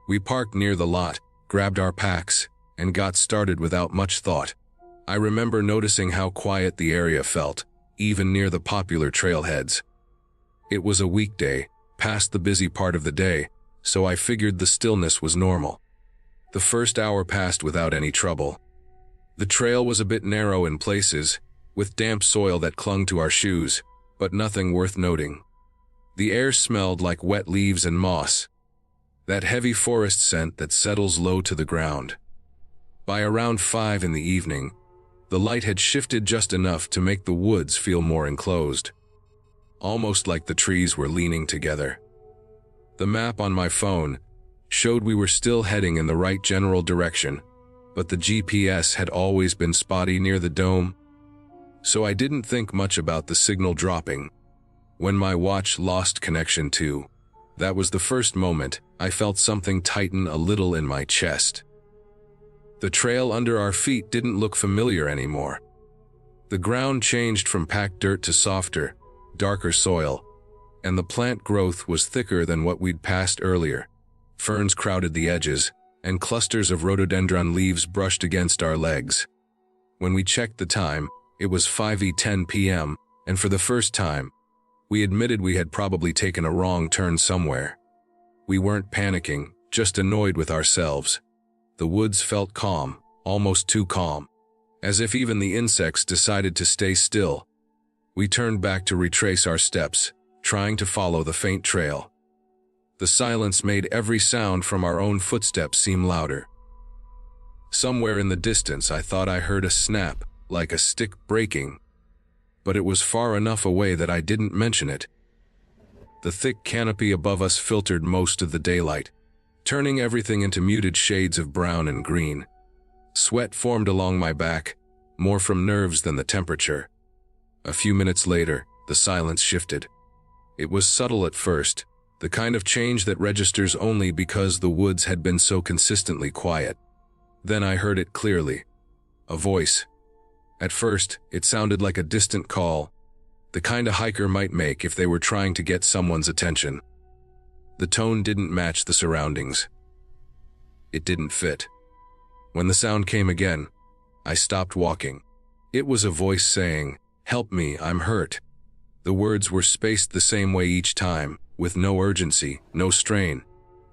A: We parked near the lot, grabbed our packs, and got started without much thought. I remember noticing how quiet the area felt, even near the popular trailheads. It was a weekday, past the busy part of the day, so I figured the stillness was normal. The first hour passed without any trouble. The trail was a bit narrow in places, with damp soil that clung to our shoes, but nothing worth noting. The air smelled like wet leaves and moss, that heavy forest scent that settles low to the ground. By around 5 in the evening, the light had shifted just enough to make the woods feel more enclosed, almost like the trees were leaning together. The map on my phone showed we were still heading in the right general direction, but the GPS had always been spotty near the dome, so I didn't think much about the signal dropping. When my watch lost connection too. That was the first moment I felt something tighten a little in my chest. The trail under our feet didn't look familiar anymore. The ground changed from packed dirt to softer, darker soil, and the plant growth was thicker than what we'd passed earlier. Ferns crowded the edges, and clusters of rhododendron leaves brushed against our legs. When we checked the time, it was 5:10 p.m., and for the first time, we admitted we had probably taken a wrong turn somewhere. We weren't panicking, just annoyed with ourselves. The woods felt calm, almost too calm, as if even the insects decided to stay still. We turned back to retrace our steps, trying to follow the faint trail. The silence made every sound from our own footsteps seem louder. Somewhere in the distance I thought I heard a snap, like a stick breaking, but it was far enough away that I didn't mention it. The thick canopy above us filtered most of the daylight, turning everything into muted shades of brown and green. Sweat formed along my back, more from nerves than the temperature. A few minutes later, the silence shifted. It was subtle at first, the kind of change that registers only because the woods had been so consistently quiet. Then I heard it clearly. A voice. At first, it sounded like a distant call, the kind a hiker might make if they were trying to get someone's attention. The tone didn't match the surroundings. It didn't fit. When the sound came again, I stopped walking. It was a voice saying, "Help me, I'm hurt." The words were spaced the same way each time, with no urgency, no strain,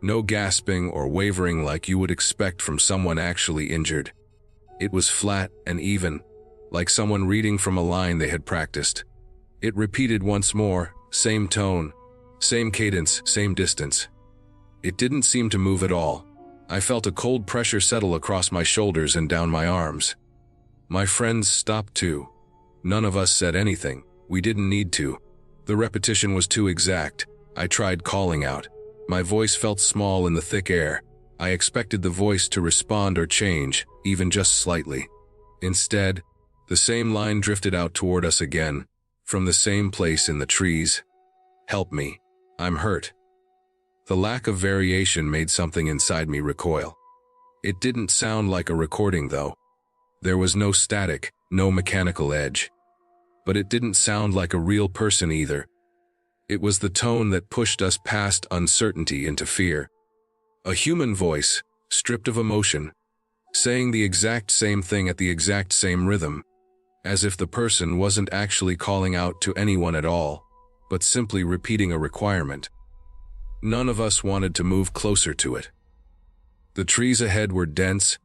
A: no gasping or wavering like you would expect from someone actually injured. It was flat and even, like someone reading from a line they had practiced. It repeated once more, same tone, same cadence, same distance. It didn't seem to move at all. I felt a cold pressure settle across my shoulders and down my arms. My friends stopped too. None of us said anything. We didn't need to. The repetition was too exact. I tried calling out. My voice felt small in the thick air. I expected the voice to respond or change, even just slightly. Instead, the same line drifted out toward us again, from the same place in the trees. "Help me. I'm hurt." The lack of variation made something inside me recoil. It didn't sound like a recording, though. There was no static, no mechanical edge. But it didn't sound like a real person either. It was the tone that pushed us past uncertainty into fear. A human voice, stripped of emotion, saying the exact same thing at the exact same rhythm, as if the person wasn't actually calling out to anyone at all, but simply repeating a requirement. None of us wanted to move closer to it. The trees ahead were dense,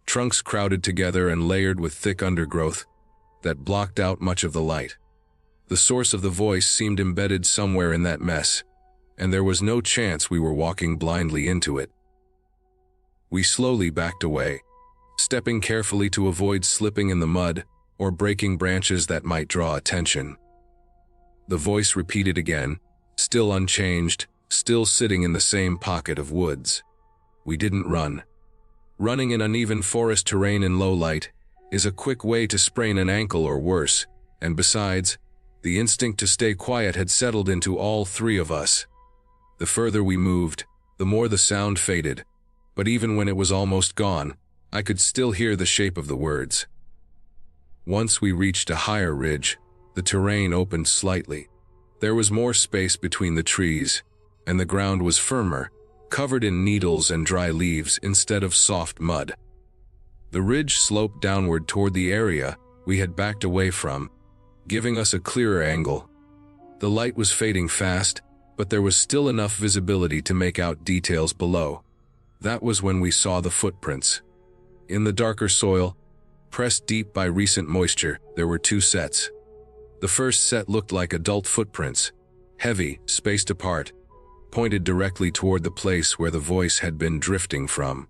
A: trunks crowded together and layered with thick undergrowth that blocked out much of the light. The source of the voice seemed embedded somewhere in that mess, and there was no chance we were walking blindly into it. We slowly backed away, stepping carefully to avoid slipping in the mud or breaking branches that might draw attention. The voice repeated again, still unchanged, still sitting in the same pocket of woods. We didn't run. Running in uneven forest terrain in low light is a quick way to sprain an ankle or worse, and besides, the instinct to stay quiet had settled into all three of us. The further we moved, the more the sound faded, but even when it was almost gone, I could still hear the shape of the words. Once we reached a higher ridge, the terrain opened slightly. There was more space between the trees, and the ground was firmer, covered in needles and dry leaves instead of soft mud. The ridge sloped downward toward the area we had backed away from, giving us a clearer angle. The light was fading fast, but there was still enough visibility to make out details below. That was when we saw the footprints. In the darker soil, pressed deep by recent moisture, there were two sets. The first set looked like adult footprints, heavy, spaced apart, pointed directly toward the place where the voice had been drifting from.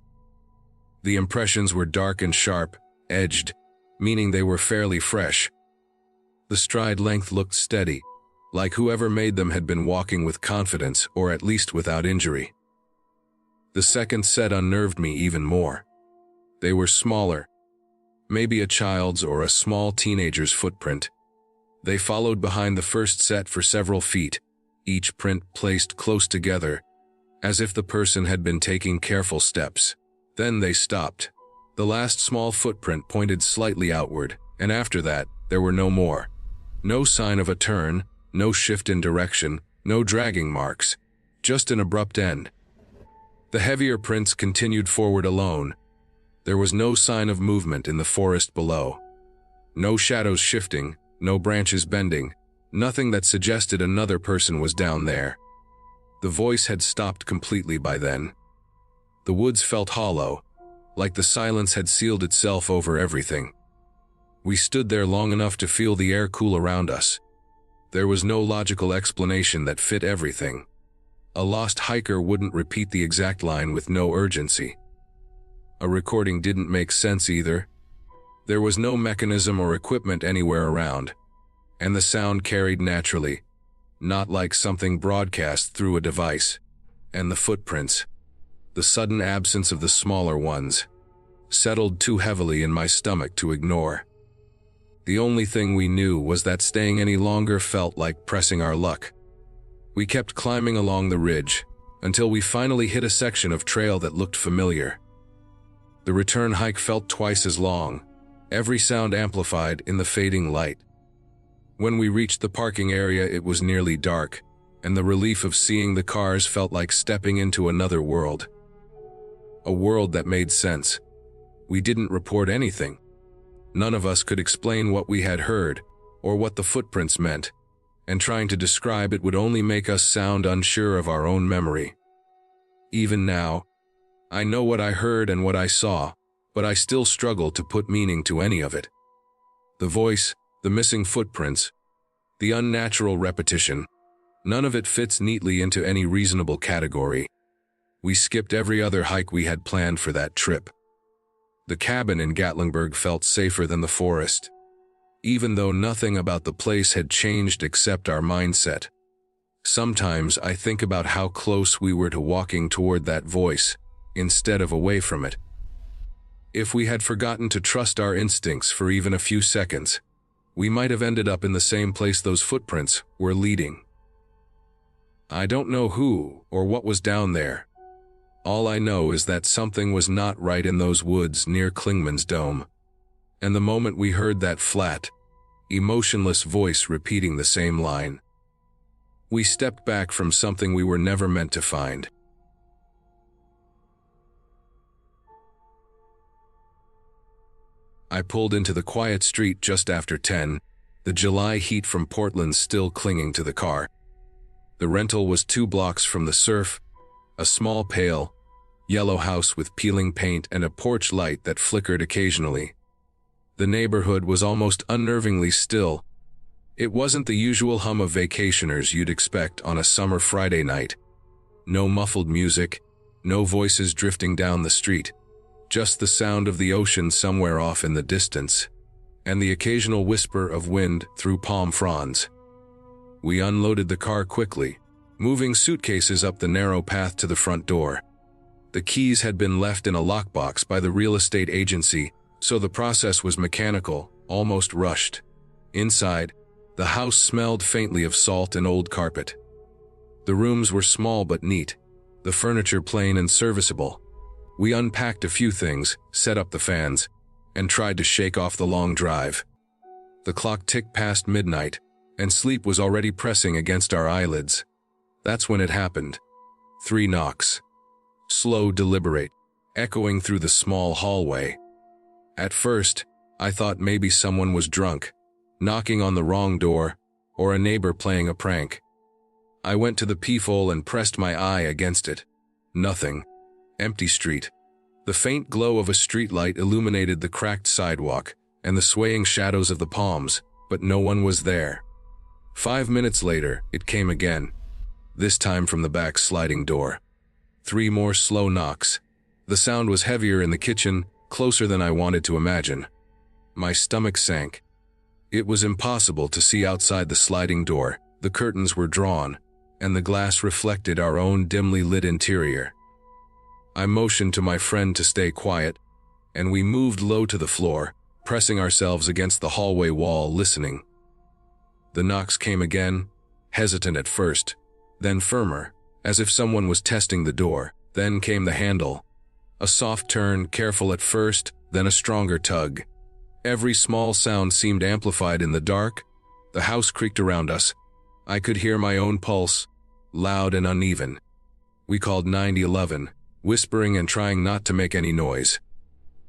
A: The impressions were dark and sharp, edged, meaning they were fairly fresh. The stride length looked steady, like whoever made them had been walking with confidence or at least without injury. The second set unnerved me even more. They were smaller, maybe a child's or a small teenager's footprint, They followed behind the first set for several feet, each print placed close together, as if the person had been taking careful steps. Then they stopped. The last small footprint pointed slightly outward, and after that, there were no more. No sign of a turn, no shift in direction, no dragging marks, just an abrupt end. The heavier prints continued forward alone. There was no sign of movement in the forest below. No shadows shifting, no branches bending, nothing that suggested another person was down there. The voice had stopped completely by then. The woods felt hollow, like the silence had sealed itself over everything. We stood there long enough to feel the air cool around us. There was no logical explanation that fit everything. A lost hiker wouldn't repeat the exact line with no urgency. A recording didn't make sense either. There was no mechanism or equipment anywhere around, and the sound carried naturally, not like something broadcast through a device. And the footprints, the sudden absence of the smaller ones, settled too heavily in my stomach to ignore. The only thing we knew was that staying any longer felt like pressing our luck. We kept climbing along the ridge, until we finally hit a section of trail that looked familiar. The return hike felt twice as long, every sound amplified in the fading light. When we reached the parking area, it was nearly dark, and the relief of seeing the cars felt like stepping into another world. A world that made sense. We didn't report anything. None of us could explain what we had heard, or what the footprints meant, and trying to describe it would only make us sound unsure of our own memory. Even now, I know what I heard and what I saw, but I still struggle to put meaning to any of it. The voice, the missing footprints, the unnatural repetition, none of it fits neatly into any reasonable category. We skipped every other hike we had planned for that trip. The cabin in Gatlinburg felt safer than the forest, even though nothing about the place had changed except our mindset. Sometimes I think about how close we were to walking toward that voice, instead of away from it. If we had forgotten to trust our instincts for even a few seconds, we might have ended up in the same place those footprints were leading. I don't know who or what was down there. All I know is that something was not right in those woods near Klingman's Dome. And the moment we heard that flat, emotionless voice repeating the same line, we stepped back from something we were never meant to find. I pulled into the quiet street just after 10, the July heat from Portland still clinging to the car. The rental was 2 blocks from the surf, a small pale, yellow house with peeling paint and a porch light that flickered occasionally. The neighborhood was almost unnervingly still. It wasn't the usual hum of vacationers you'd expect on a summer Friday night. No muffled music, no voices drifting down the street, just the sound of the ocean somewhere off in the distance, and the occasional whisper of wind through palm fronds. We unloaded the car quickly, moving suitcases up the narrow path to the front door. The keys had been left in a lockbox by the real estate agency, so the process was mechanical, almost rushed. Inside, the house smelled faintly of salt and old carpet. The rooms were small but neat, the furniture plain and serviceable. We unpacked a few things, set up the fans, and tried to shake off the long drive. The clock ticked past midnight, and sleep was already pressing against our eyelids. That's when it happened. 3 knocks. Slow, deliberate, echoing through the small hallway. At first, I thought maybe someone was drunk, knocking on the wrong door, or a neighbor playing a prank. I went to the peephole and pressed my eye against it. Nothing. Empty street. The faint glow of a streetlight illuminated the cracked sidewalk and the swaying shadows of the palms, but no one was there. 5 minutes later, it came again. This time from the back sliding door. 3 more slow knocks. The sound was heavier in the kitchen, closer than I wanted to imagine. My stomach sank. It was impossible to see outside the sliding door. The curtains were drawn, and the glass reflected our own dimly lit interior. I motioned to my friend to stay quiet, and we moved low to the floor, pressing ourselves against the hallway wall, listening. The knocks came again, hesitant at first, then firmer, as if someone was testing the door. Then came the handle. A soft turn, careful at first, then a stronger tug. Every small sound seemed amplified in the dark. The house creaked around us. I could hear my own pulse, loud and uneven. We called 911, whispering and trying not to make any noise.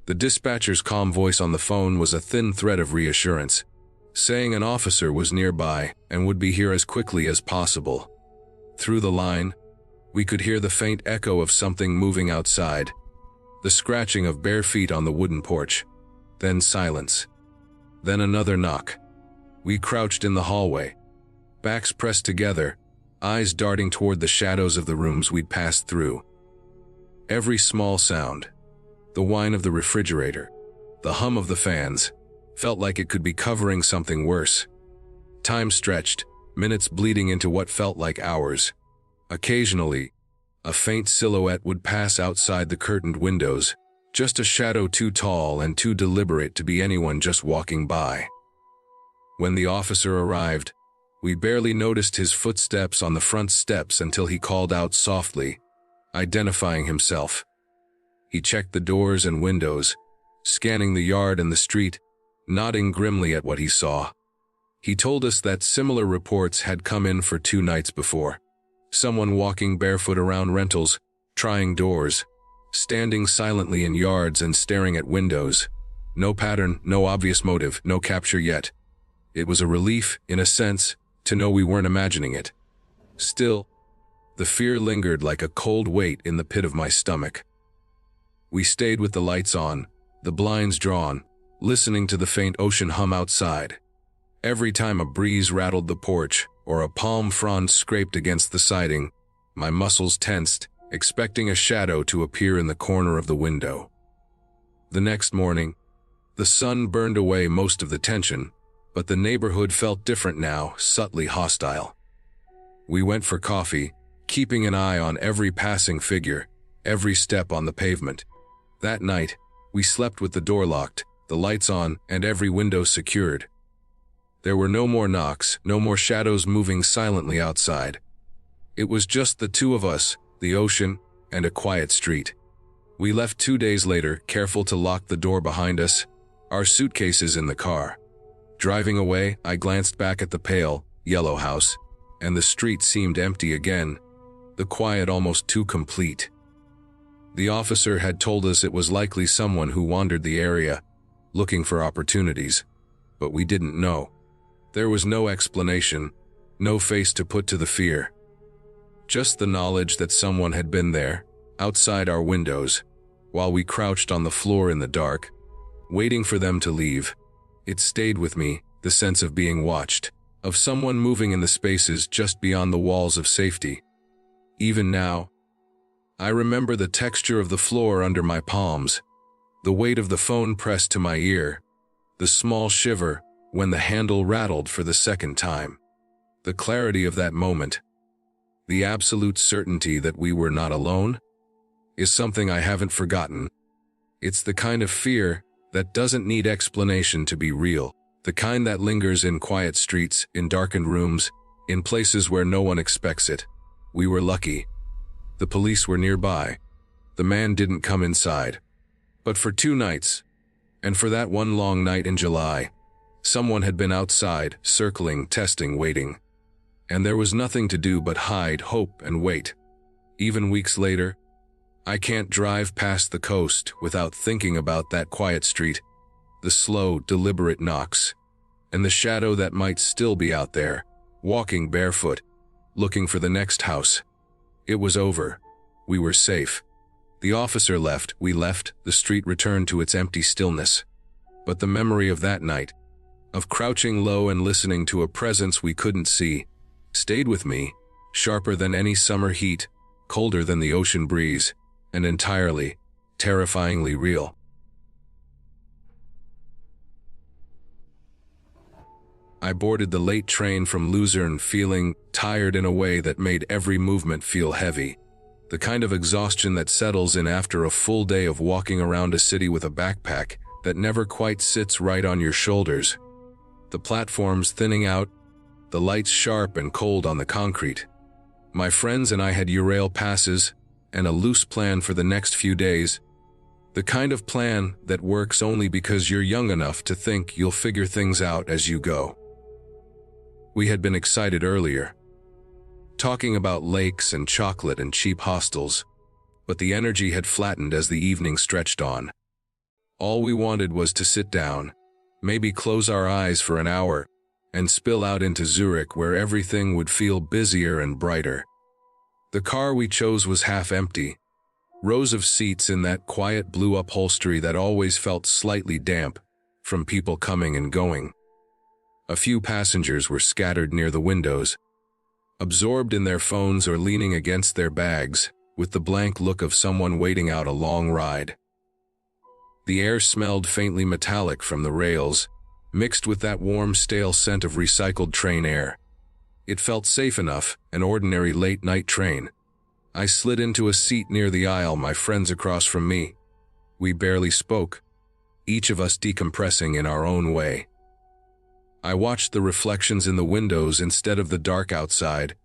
A: The dispatcher's calm voice on the phone was a thin thread of reassurance, saying an officer was nearby and would be here as quickly as possible. Through the line, we could hear the faint echo of something moving outside, the scratching of bare feet on the wooden porch. Then silence. Then another knock. We crouched in the hallway, backs pressed together, eyes darting toward the shadows of the rooms we'd passed through. Every small sound, the whine of the refrigerator, the hum of the fans, felt like it could be covering something worse. Time stretched, minutes bleeding into what felt like hours. Occasionally, a faint silhouette would pass outside the curtained windows, just a shadow too tall and too deliberate to be anyone just walking by. When the officer arrived, we barely noticed his footsteps on the front steps until he called out softly, identifying himself. He checked the doors and windows, scanning the yard and the street, nodding grimly at what he saw. He told us that similar reports had come in for 2 nights before. Someone walking barefoot around rentals, trying doors, standing silently in yards and staring at windows. No pattern, no obvious motive, no capture yet. It was a relief, in a sense, to know we weren't imagining it. Still, the fear lingered like a cold weight in the pit of my stomach. We stayed with the lights on, the blinds drawn, listening to the faint ocean hum outside. Every time a breeze rattled the porch, or a palm frond scraped against the siding, my muscles tensed, expecting a shadow to appear in the corner of the window. The next morning, the sun burned away most of the tension, but the neighborhood felt different now, subtly hostile. We went for coffee, keeping an eye on every passing figure, every step on the pavement. That night, we slept with the door locked, the lights on, and every window secured. There were no more knocks, no more shadows moving silently outside. It was just the two of us, the ocean, and a quiet street. We left 2 days later, careful to lock the door behind us, our suitcases in the car. Driving away, I glanced back at the pale, yellow house, and the street seemed empty again, the quiet almost too complete. The officer had told us it was likely someone who wandered the area, looking for opportunities, but we didn't know. There was no explanation, no face to put to the fear. Just the knowledge that someone had been there, outside our windows, while we crouched on the floor in the dark, waiting for them to leave. It stayed with me, the sense of being watched, of someone moving in the spaces just beyond the walls of safety. Even now, I remember the texture of the floor under my palms, the weight of the phone pressed to my ear, the small shiver when the handle rattled for the second time. The clarity of that moment, the absolute certainty that we were not alone, is something I haven't forgotten. It's the kind of fear that doesn't need explanation to be real, the kind that lingers in quiet streets, in darkened rooms, in places where no one expects it. We were lucky. The police were nearby. The man didn't come inside. But for 2 nights, and for that one long night in July, someone had been outside, circling, testing, waiting. And there was nothing to do but hide, hope, and wait. Even weeks later, I can't drive past the coast without thinking about that quiet street, the slow, deliberate knocks, and the shadow that might still be out there, walking barefoot, looking for the next house. It was over. We were safe. The officer left, we left, the street returned to its empty stillness. But the memory of that night, of crouching low and listening to a presence we couldn't see, stayed with me, sharper than any summer heat, colder than the ocean breeze, and entirely, terrifyingly real. I boarded the late train from Luzerne feeling tired in a way that made every movement feel heavy, the kind of exhaustion that settles in after a full day of walking around a city with a backpack that never quite sits right on your shoulders. The platforms thinning out, the lights sharp and cold on the concrete. My friends and I had Eurail passes and a loose plan for the next few days. The kind of plan that works only because you're young enough to think you'll figure things out as you go. We had been excited earlier, talking about lakes and chocolate and cheap hostels, but the energy had flattened as the evening stretched on. All we wanted was to sit down, maybe close our eyes for an hour, and spill out into Zurich where everything would feel busier and brighter. The car we chose was half empty, rows of seats in that quiet blue upholstery that always felt slightly damp from people coming and going. A few passengers were scattered near the windows, absorbed in their phones or leaning against their bags, with the blank look of someone waiting out a long ride. The air smelled faintly metallic from the rails, mixed with that warm, stale scent of recycled train air. It felt safe enough, an ordinary late-night train. I slid into a seat near the aisle, my friends across from me. We barely spoke, each of us decompressing in our own way. I watched the reflections in the windows instead of the dark outside,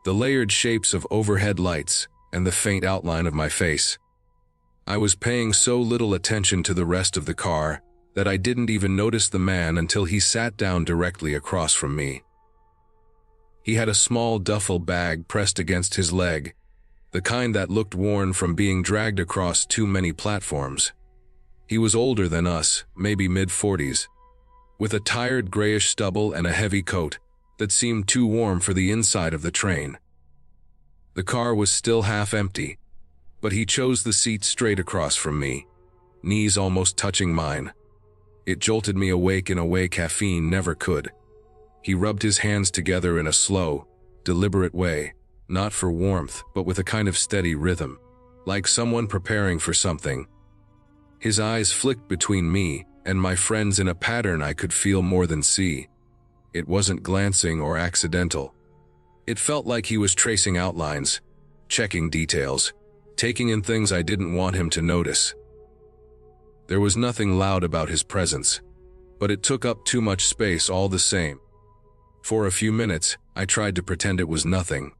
A: the layered shapes of overhead lights, and the faint outline of my face. I was paying so little attention to the rest of the car that I didn't even notice the man until he sat down directly across from me. He had a small duffel bag pressed against his leg, the kind that looked worn from being dragged across too many platforms. He was older than us, maybe mid-40s, with a tired grayish stubble and a heavy coat that seemed too warm for the inside of the train. The car was still half empty, but he chose the seat straight across from me, knees almost touching mine. It jolted me awake in a way caffeine never could. He rubbed his hands together in a slow, deliberate way, not for warmth, but with a kind of steady rhythm, like someone preparing for something. His eyes flicked between me and my friends in a pattern I could feel more than see. It wasn't glancing or accidental. It felt like he was tracing outlines, checking details, taking in things I didn't want him to notice. There was nothing loud about his presence, but it took up too much space all the same. For a few minutes, I tried to pretend it was nothing.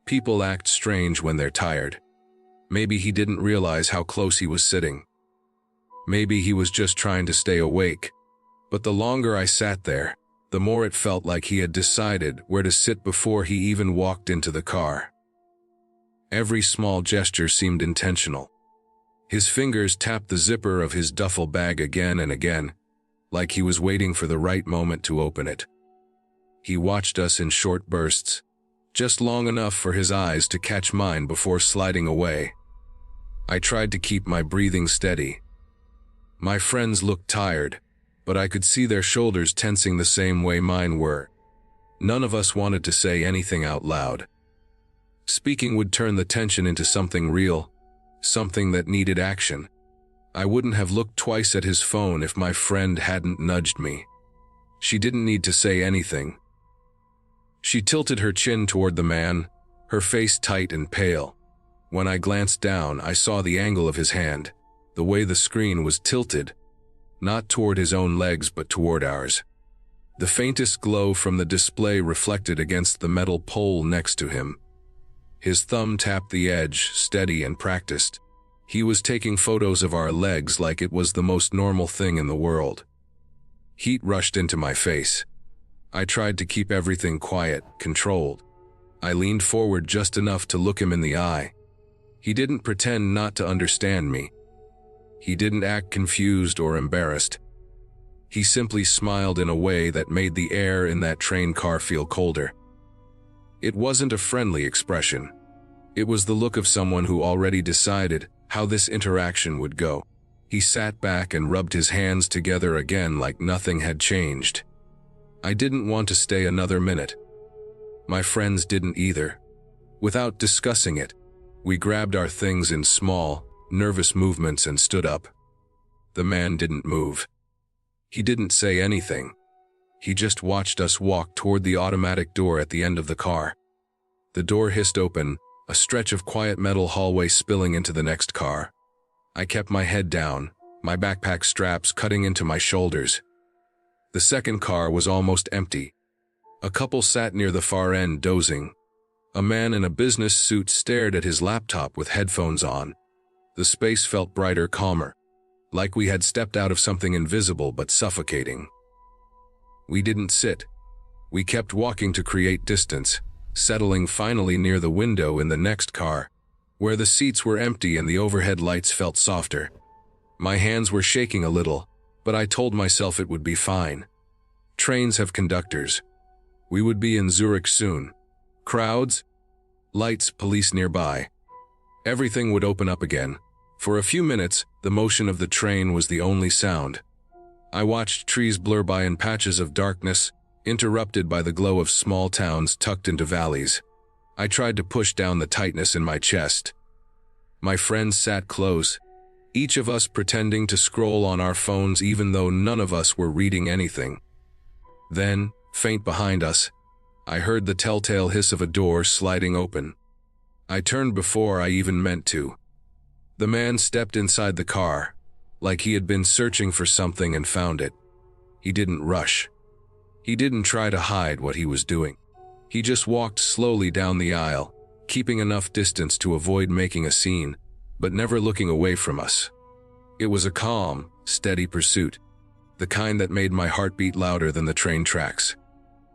A: People act strange when they're tired. Maybe he didn't realize how close he was sitting. Maybe he was just trying to stay awake. But the longer I sat there, the more it felt like he had decided where to sit before he even walked into the car. Every small gesture seemed intentional. His fingers tapped the zipper of his duffel bag again and again, like he was waiting for the right moment to open it. He watched us in short bursts, just long enough for his eyes to catch mine before sliding away. I tried to keep my breathing steady. My friends looked tired, but I could see their shoulders tensing the same way mine were. None of us wanted to say anything out loud. Speaking would turn the tension into something real, something that needed action. I wouldn't have looked twice at his phone if my friend hadn't nudged me. She didn't need to say anything. She tilted her chin toward the man, her face tight and pale. When I glanced down, I saw the angle of his hand, the way the screen was tilted, not toward his own legs but toward ours. The faintest glow from the display reflected against the metal pole next to him. His thumb tapped the edge, steady and practiced. He was taking photos of our legs like it was the most normal thing in the world. Heat rushed into my face. I tried to keep everything quiet, controlled. I leaned forward just enough to look him in the eye. He didn't pretend not to understand me. He didn't act confused or embarrassed. He simply smiled in a way that made the air in that train car feel colder. It wasn't a friendly expression. It was the look of someone who already decided how this interaction would go. He sat back and rubbed his hands together again like nothing had changed. I didn't want to stay another minute. My friends didn't either. Without discussing it, we grabbed our things in small, nervous movements and stood up. The man didn't move. He didn't say anything. He just watched us walk toward the automatic door at the end of the car. The door hissed open, a stretch of quiet metal hallway spilling into the next car. I kept my head down, my backpack straps cutting into my shoulders. The second car was almost empty. A couple sat near the far end dozing. A man in a business suit stared at his laptop with headphones on. The space felt brighter, calmer, like we had stepped out of something invisible but suffocating. We didn't sit. We kept walking to create distance, settling finally near the window in the next car, where the seats were empty and the overhead lights felt softer. My hands were shaking a little, but I told myself it would be fine. Trains have conductors. We would be in Zurich soon. Crowds, lights, police nearby. Everything would open up again. For a few minutes, the motion of the train was the only sound. I watched trees blur by in patches of darkness, interrupted by the glow of small towns tucked into valleys. I tried to push down the tightness in my chest. My friends sat close, each of us pretending to scroll on our phones even though none of us were reading anything. Then, faint behind us, I heard the telltale hiss of a door sliding open. I turned before I even meant to. The man stepped inside the car, like he had been searching for something and found it. He didn't rush. He didn't try to hide what he was doing. He just walked slowly down the aisle, keeping enough distance to avoid making a scene, but never looking away from us. It was a calm, steady pursuit, the kind that made my heart beat louder than the train tracks.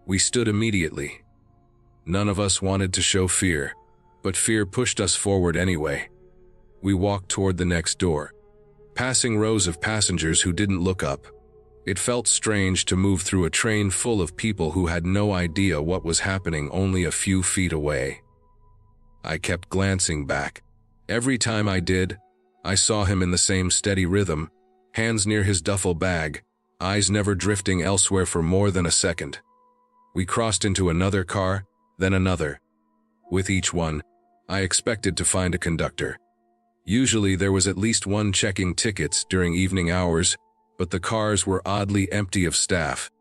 A: We stood immediately. None of us wanted to show fear, but fear pushed us forward anyway. We walked toward the next door, passing rows of passengers who didn't look up. It felt strange to move through a train full of people who had no idea what was happening only a few feet away. I kept glancing back. Every time I did, I saw him in the same steady rhythm, hands near his duffel bag, eyes never drifting elsewhere for more than a second. We crossed into another car, then another. With each one, I expected to find a conductor. Usually there was at least one checking tickets during evening hours, but the cars were oddly empty of staff.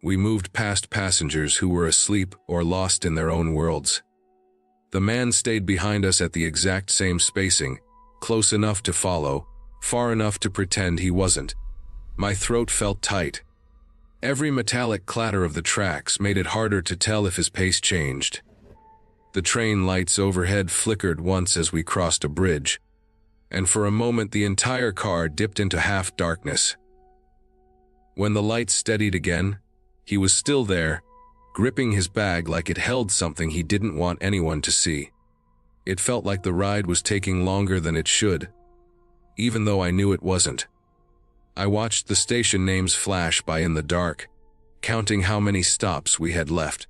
A: We moved past passengers who were asleep or lost in their own worlds. The man stayed behind us at the exact same spacing, close enough to follow, far enough to pretend he wasn't. My throat felt tight. Every metallic clatter of the tracks made it harder to tell if his pace changed. The train lights overhead flickered once as we crossed a bridge, and for a moment the entire car dipped into half darkness. When the lights steadied again, he was still there, gripping his bag like it held something he didn't want anyone to see. It felt like the ride was taking longer than it should, even though I knew it wasn't. I watched the station names flash by in the dark, counting how many stops we had left.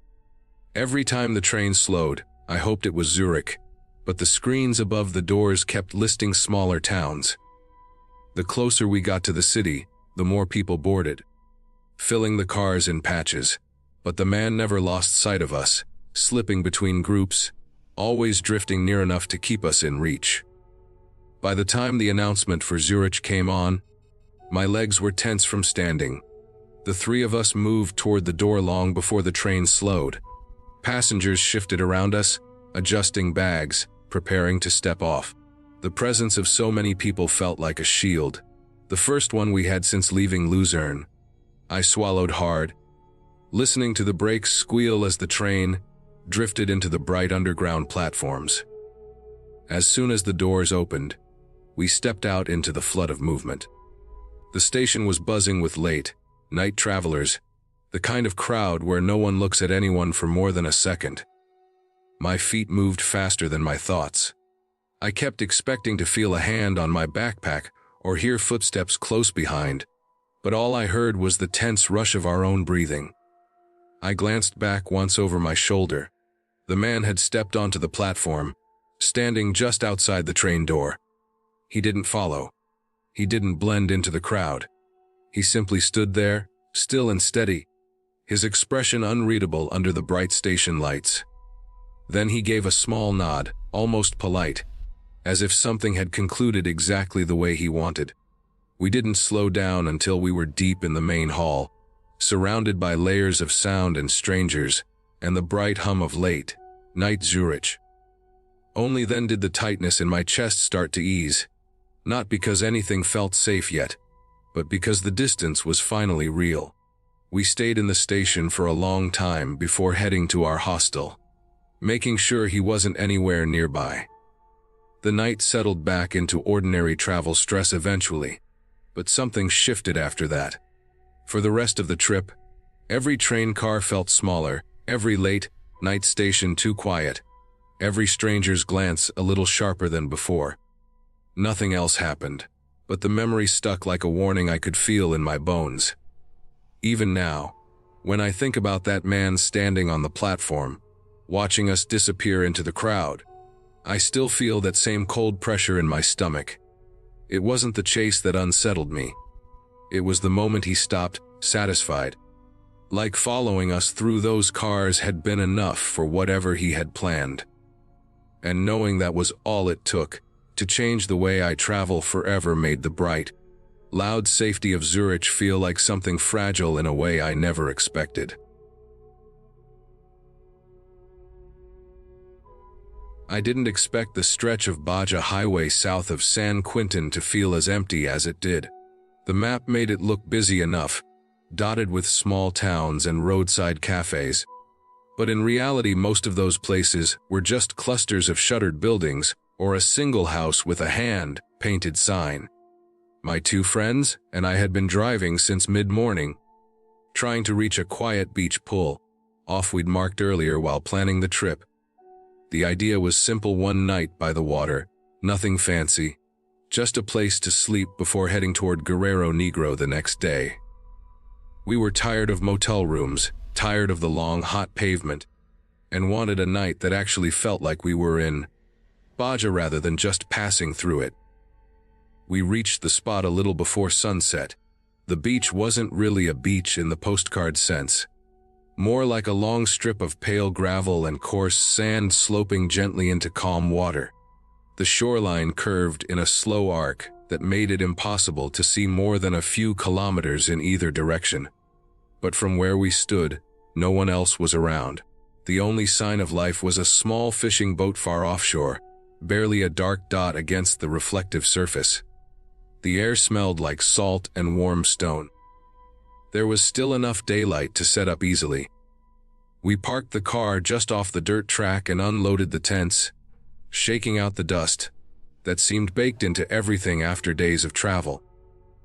A: Every time the train slowed, I hoped it was Zurich, but the screens above the doors kept listing smaller towns. The closer we got to the city, the more people boarded, filling the cars in patches, but the man never lost sight of us, slipping between groups, always drifting near enough to keep us in reach. By the time the announcement for Zurich came on, my legs were tense from standing. The three of us moved toward the door long before the train slowed. Passengers shifted around us, adjusting bags, preparing to step off. The presence of so many people felt like a shield, the first one we had since leaving Luzern. I swallowed hard, listening to the brakes squeal as the train drifted into the bright underground platforms. As soon as the doors opened, we stepped out into the flood of movement. The station was buzzing with late, night travelers, the kind of crowd where no one looks at anyone for more than a second. My feet moved faster than my thoughts. I kept expecting to feel a hand on my backpack or hear footsteps close behind, but all I heard was the tense rush of our own breathing. I glanced back once over my shoulder. The man had stepped onto the platform, standing just outside the train door. He didn't follow. He didn't blend into the crowd. He simply stood there, still and steady, his expression unreadable under the bright station lights. Then he gave a small nod, almost polite, as if something had concluded exactly the way he wanted. We didn't slow down until we were deep in the main hall, surrounded by layers of sound and strangers, and the bright hum of late night Zurich. Only then did the tightness in my chest start to ease, not because anything felt safe yet, but because the distance was finally real. We stayed in the station for a long time before heading to our hostel, making sure he wasn't anywhere nearby. The night settled back into ordinary travel stress eventually, but something shifted after that. For the rest of the trip, every train car felt smaller, every late-night station too quiet, every stranger's glance a little sharper than before. Nothing else happened, but the memory stuck like a warning I could feel in my bones. Even now, when I think about that man standing on the platform, watching us disappear into the crowd, I still feel that same cold pressure in my stomach. It wasn't the chase that unsettled me. It was the moment he stopped, satisfied. Like following us through those cars had been enough for whatever he had planned. And knowing that was all it took to change the way I travel forever made the bright, loud safety of Zurich feel like something fragile in a way I never expected. I didn't expect the stretch of Baja Highway south of San Quintin to feel as empty as it did. The map made it look busy enough, dotted with small towns and roadside cafes. But in reality, most of those places were just clusters of shuttered buildings or a single house with a hand-painted sign. My two friends and I had been driving since mid-morning, trying to reach a quiet beach pull-off we'd marked earlier while planning the trip. The idea was simple: one night by the water, nothing fancy, just a place to sleep before heading toward Guerrero Negro the next day. We were tired of motel rooms, tired of the long, hot pavement, and wanted a night that actually felt like we were in Baja rather than just passing through it. We reached the spot a little before sunset. The beach wasn't really a beach in the postcard sense. More like a long strip of pale gravel and coarse sand sloping gently into calm water. The shoreline curved in a slow arc that made it impossible to see more than a few kilometers in either direction. But from where we stood, no one else was around. The only sign of life was a small fishing boat far offshore, barely a dark dot against the reflective surface. The air smelled like salt and warm stone. There was still enough daylight to set up easily. We parked the car just off the dirt track and unloaded the tents, shaking out the dust that seemed baked into everything after days of travel.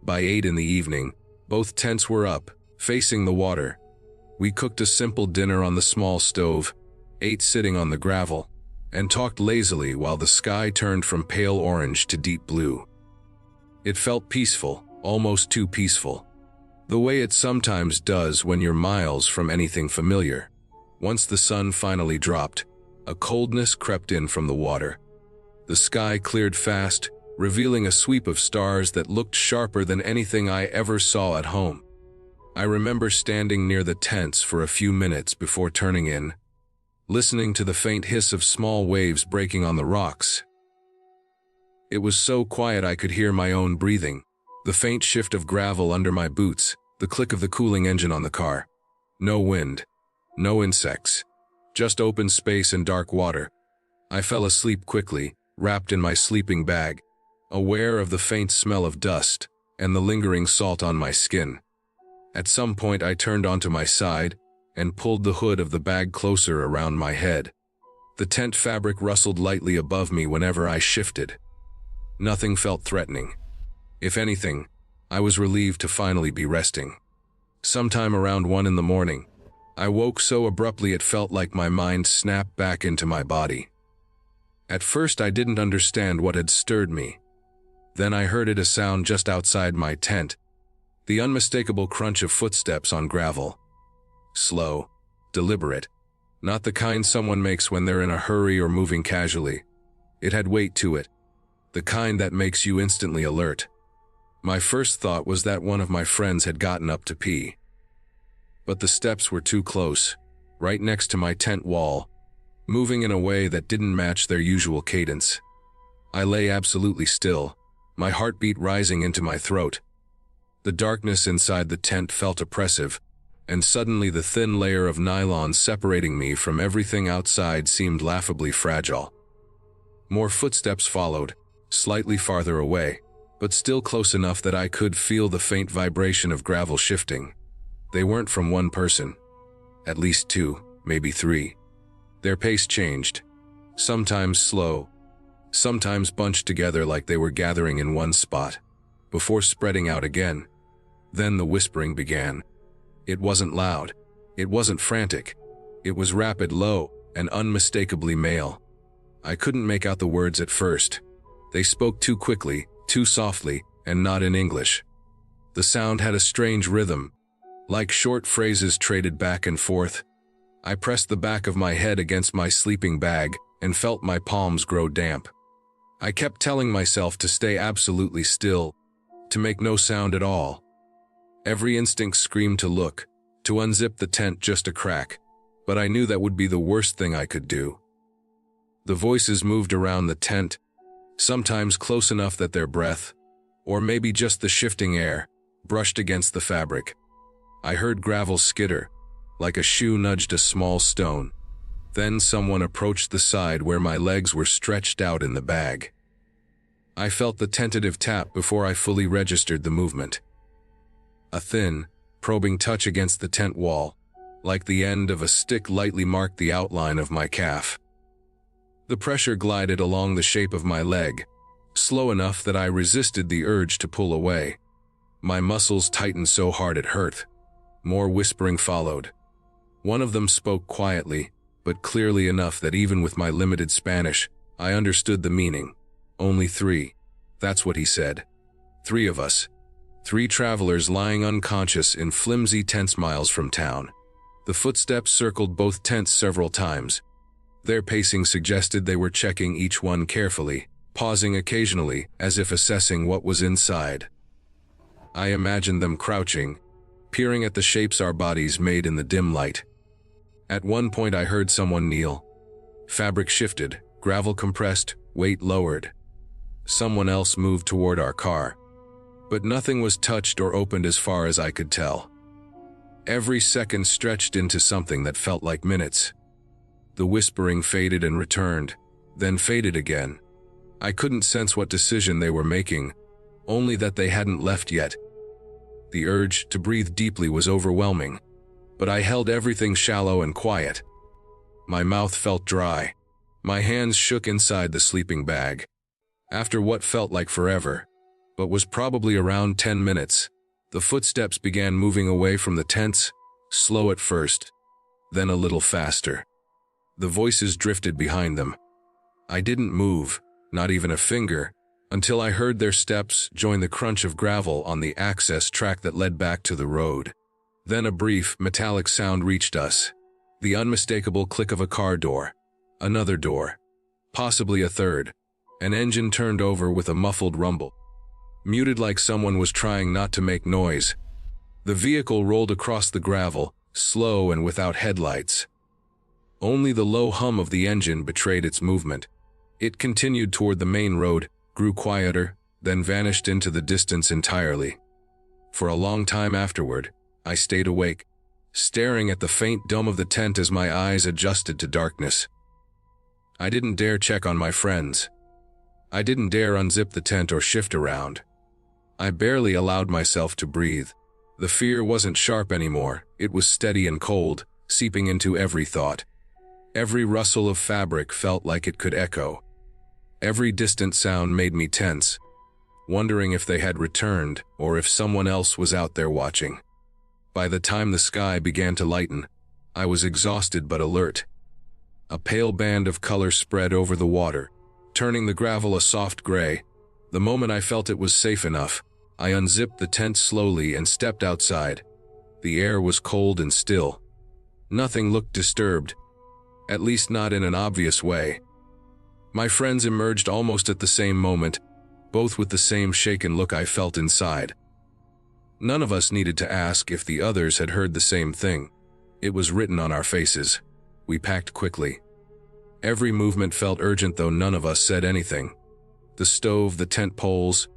A: By 8 in the evening, both tents were up, facing the water. We cooked a simple dinner on the small stove, ate sitting on the gravel, and talked lazily while the sky turned from pale orange to deep blue. It felt peaceful, almost too peaceful. The way it sometimes does when you're miles from anything familiar. Once the sun finally dropped, a coldness crept in from the water. The sky cleared fast, revealing a sweep of stars that looked sharper than anything I ever saw at home. I remember standing near the tents for a few minutes before turning in, listening to the faint hiss of small waves breaking on the rocks. It was so quiet I could hear my own breathing, the faint shift of gravel under my boots, the click of the cooling engine on the car. No wind, no insects, just open space and dark water. I fell asleep quickly, wrapped in my sleeping bag, aware of the faint smell of dust and the lingering salt on my skin. At some point I turned onto my side and pulled the hood of the bag closer around my head. The tent fabric rustled lightly above me whenever I shifted. Nothing felt threatening. If anything, I was relieved to finally be resting. Sometime around 1 in the morning, I woke so abruptly it felt like my mind snapped back into my body. At first I didn't understand what had stirred me. Then I heard a sound just outside my tent, the unmistakable crunch of footsteps on gravel. Slow, deliberate, not the kind someone makes when they're in a hurry or moving casually. It had weight to it, the kind that makes you instantly alert. My first thought was that one of my friends had gotten up to pee. But the steps were too close, right next to my tent wall, moving in a way that didn't match their usual cadence. I lay absolutely still, my heartbeat rising into my throat. The darkness inside the tent felt oppressive, and suddenly the thin layer of nylon separating me from everything outside seemed laughably fragile. More footsteps followed, slightly farther away, but still close enough that I could feel the faint vibration of gravel shifting. They weren't from one person. At least two, maybe three. Their pace changed. Sometimes slow, sometimes bunched together like they were gathering in one spot, before spreading out again. Then the whispering began. It wasn't loud. It wasn't frantic. It was rapid, low, and unmistakably male. I couldn't make out the words at first. They spoke too quickly, too softly, and not in English. The sound had a strange rhythm, like short phrases traded back and forth. I pressed the back of my head against my sleeping bag and felt my palms grow damp. I kept telling myself to stay absolutely still, to make no sound at all. Every instinct screamed to look, to unzip the tent just a crack, but I knew that would be the worst thing I could do. The voices moved around the tent, sometimes close enough that their breath, or maybe just the shifting air, brushed against the fabric. I heard gravel skitter, like a shoe nudged a small stone. Then someone approached the side where my legs were stretched out in the bag. I felt the tentative tap before I fully registered the movement. A thin, probing touch against the tent wall, like the end of a stick, lightly marked the outline of my calf. The pressure glided along the shape of my leg, slow enough that I resisted the urge to pull away. My muscles tightened so hard it hurt. More whispering followed. One of them spoke quietly, but clearly enough that even with my limited Spanish, I understood the meaning. Only three. That's what he said. 3 of us. 3 travelers lying unconscious in flimsy tents miles from town. The footsteps circled both tents several times. Their pacing suggested they were checking each one carefully, pausing occasionally as if assessing what was inside. I imagined them crouching, peering at the shapes our bodies made in the dim light. At one point I heard someone kneel. Fabric shifted, gravel compressed, weight lowered. Someone else moved toward our car. But nothing was touched or opened as far as I could tell. Every second stretched into something that felt like minutes. The whispering faded and returned, then faded again. I couldn't sense what decision they were making, only that they hadn't left yet. The urge to breathe deeply was overwhelming, but I held everything shallow and quiet. My mouth felt dry. My hands shook inside the sleeping bag. After what felt like forever, but was probably around 10 minutes, the footsteps began moving away from the tents, slow at first, then a little faster. The voices drifted behind them. I didn't move, not even a finger, until I heard their steps join the crunch of gravel on the access track that led back to the road. Then a brief, metallic sound reached us. The unmistakable click of a car door. Another door. Possibly a third. An engine turned over with a muffled rumble. Muted like someone was trying not to make noise. The vehicle rolled across the gravel, slow and without headlights. Only the low hum of the engine betrayed its movement. It continued toward the main road, grew quieter, then vanished into the distance entirely. For a long time afterward, I stayed awake, staring at the faint dome of the tent as my eyes adjusted to darkness. I didn't dare check on my friends. I didn't dare unzip the tent or shift around. I barely allowed myself to breathe. The fear wasn't sharp anymore, it was steady and cold, seeping into every thought. Every rustle of fabric felt like it could echo. Every distant sound made me tense, wondering if they had returned or if someone else was out there watching. By the time the sky began to lighten, I was exhausted but alert. A pale band of color spread over the water, turning the gravel a soft gray. The moment I felt it was safe enough, I unzipped the tent slowly and stepped outside. The air was cold and still. Nothing looked disturbed, at least not in an obvious way. My friends emerged almost at the same moment, both with the same shaken look I felt inside. None of us needed to ask if the others had heard the same thing. It was written on our faces. We packed quickly. Every movement felt urgent, though none of us said anything. The stove, the tent poles,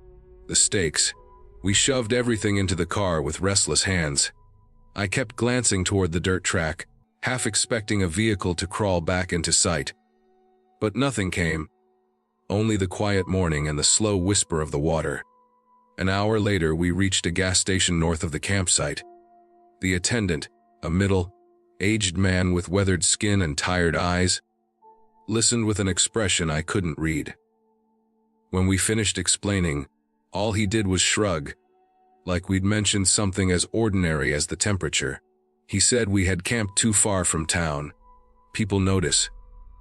A: the stakes. We shoved everything into the car with restless hands. I kept glancing toward the dirt track, half expecting a vehicle to crawl back into sight. But nothing came. Only the quiet morning and the slow whisper of the water. An hour later, we reached a gas station north of the campsite. The attendant, a middle-aged man with weathered skin and tired eyes, listened with an expression I couldn't read. When we finished explaining, all he did was shrug, like we'd mentioned something as ordinary as the temperature. He said we had camped too far from town. People notice.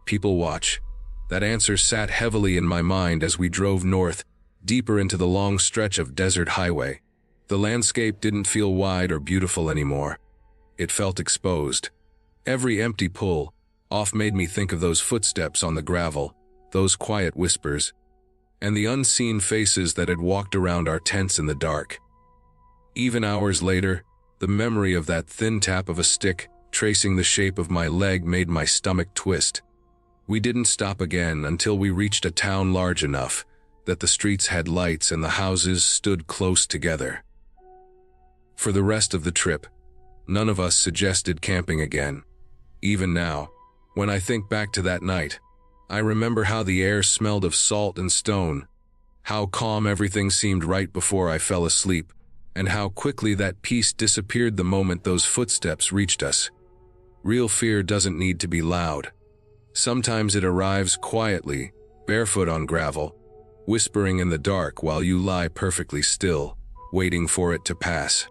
A: People watch. That answer sat heavily in my mind as we drove north, deeper into the long stretch of desert highway. The landscape didn't feel wide or beautiful anymore. It felt exposed. Every empty pull-off made me think of those footsteps on the gravel, those quiet whispers, and the unseen faces that had walked around our tents in the dark. Even hours later, the memory of that thin tap of a stick tracing the shape of my leg made my stomach twist. We didn't stop again until we reached a town large enough that the streets had lights and the houses stood close together. For the rest of the trip, none of us suggested camping again. Even now, when I think back to that night, I remember how the air smelled of salt and stone, how calm everything seemed right before I fell asleep, and how quickly that peace disappeared the moment those footsteps reached us. Real fear doesn't need to be loud. Sometimes it arrives quietly, barefoot on gravel, whispering in the dark while you lie perfectly still, waiting for it to pass.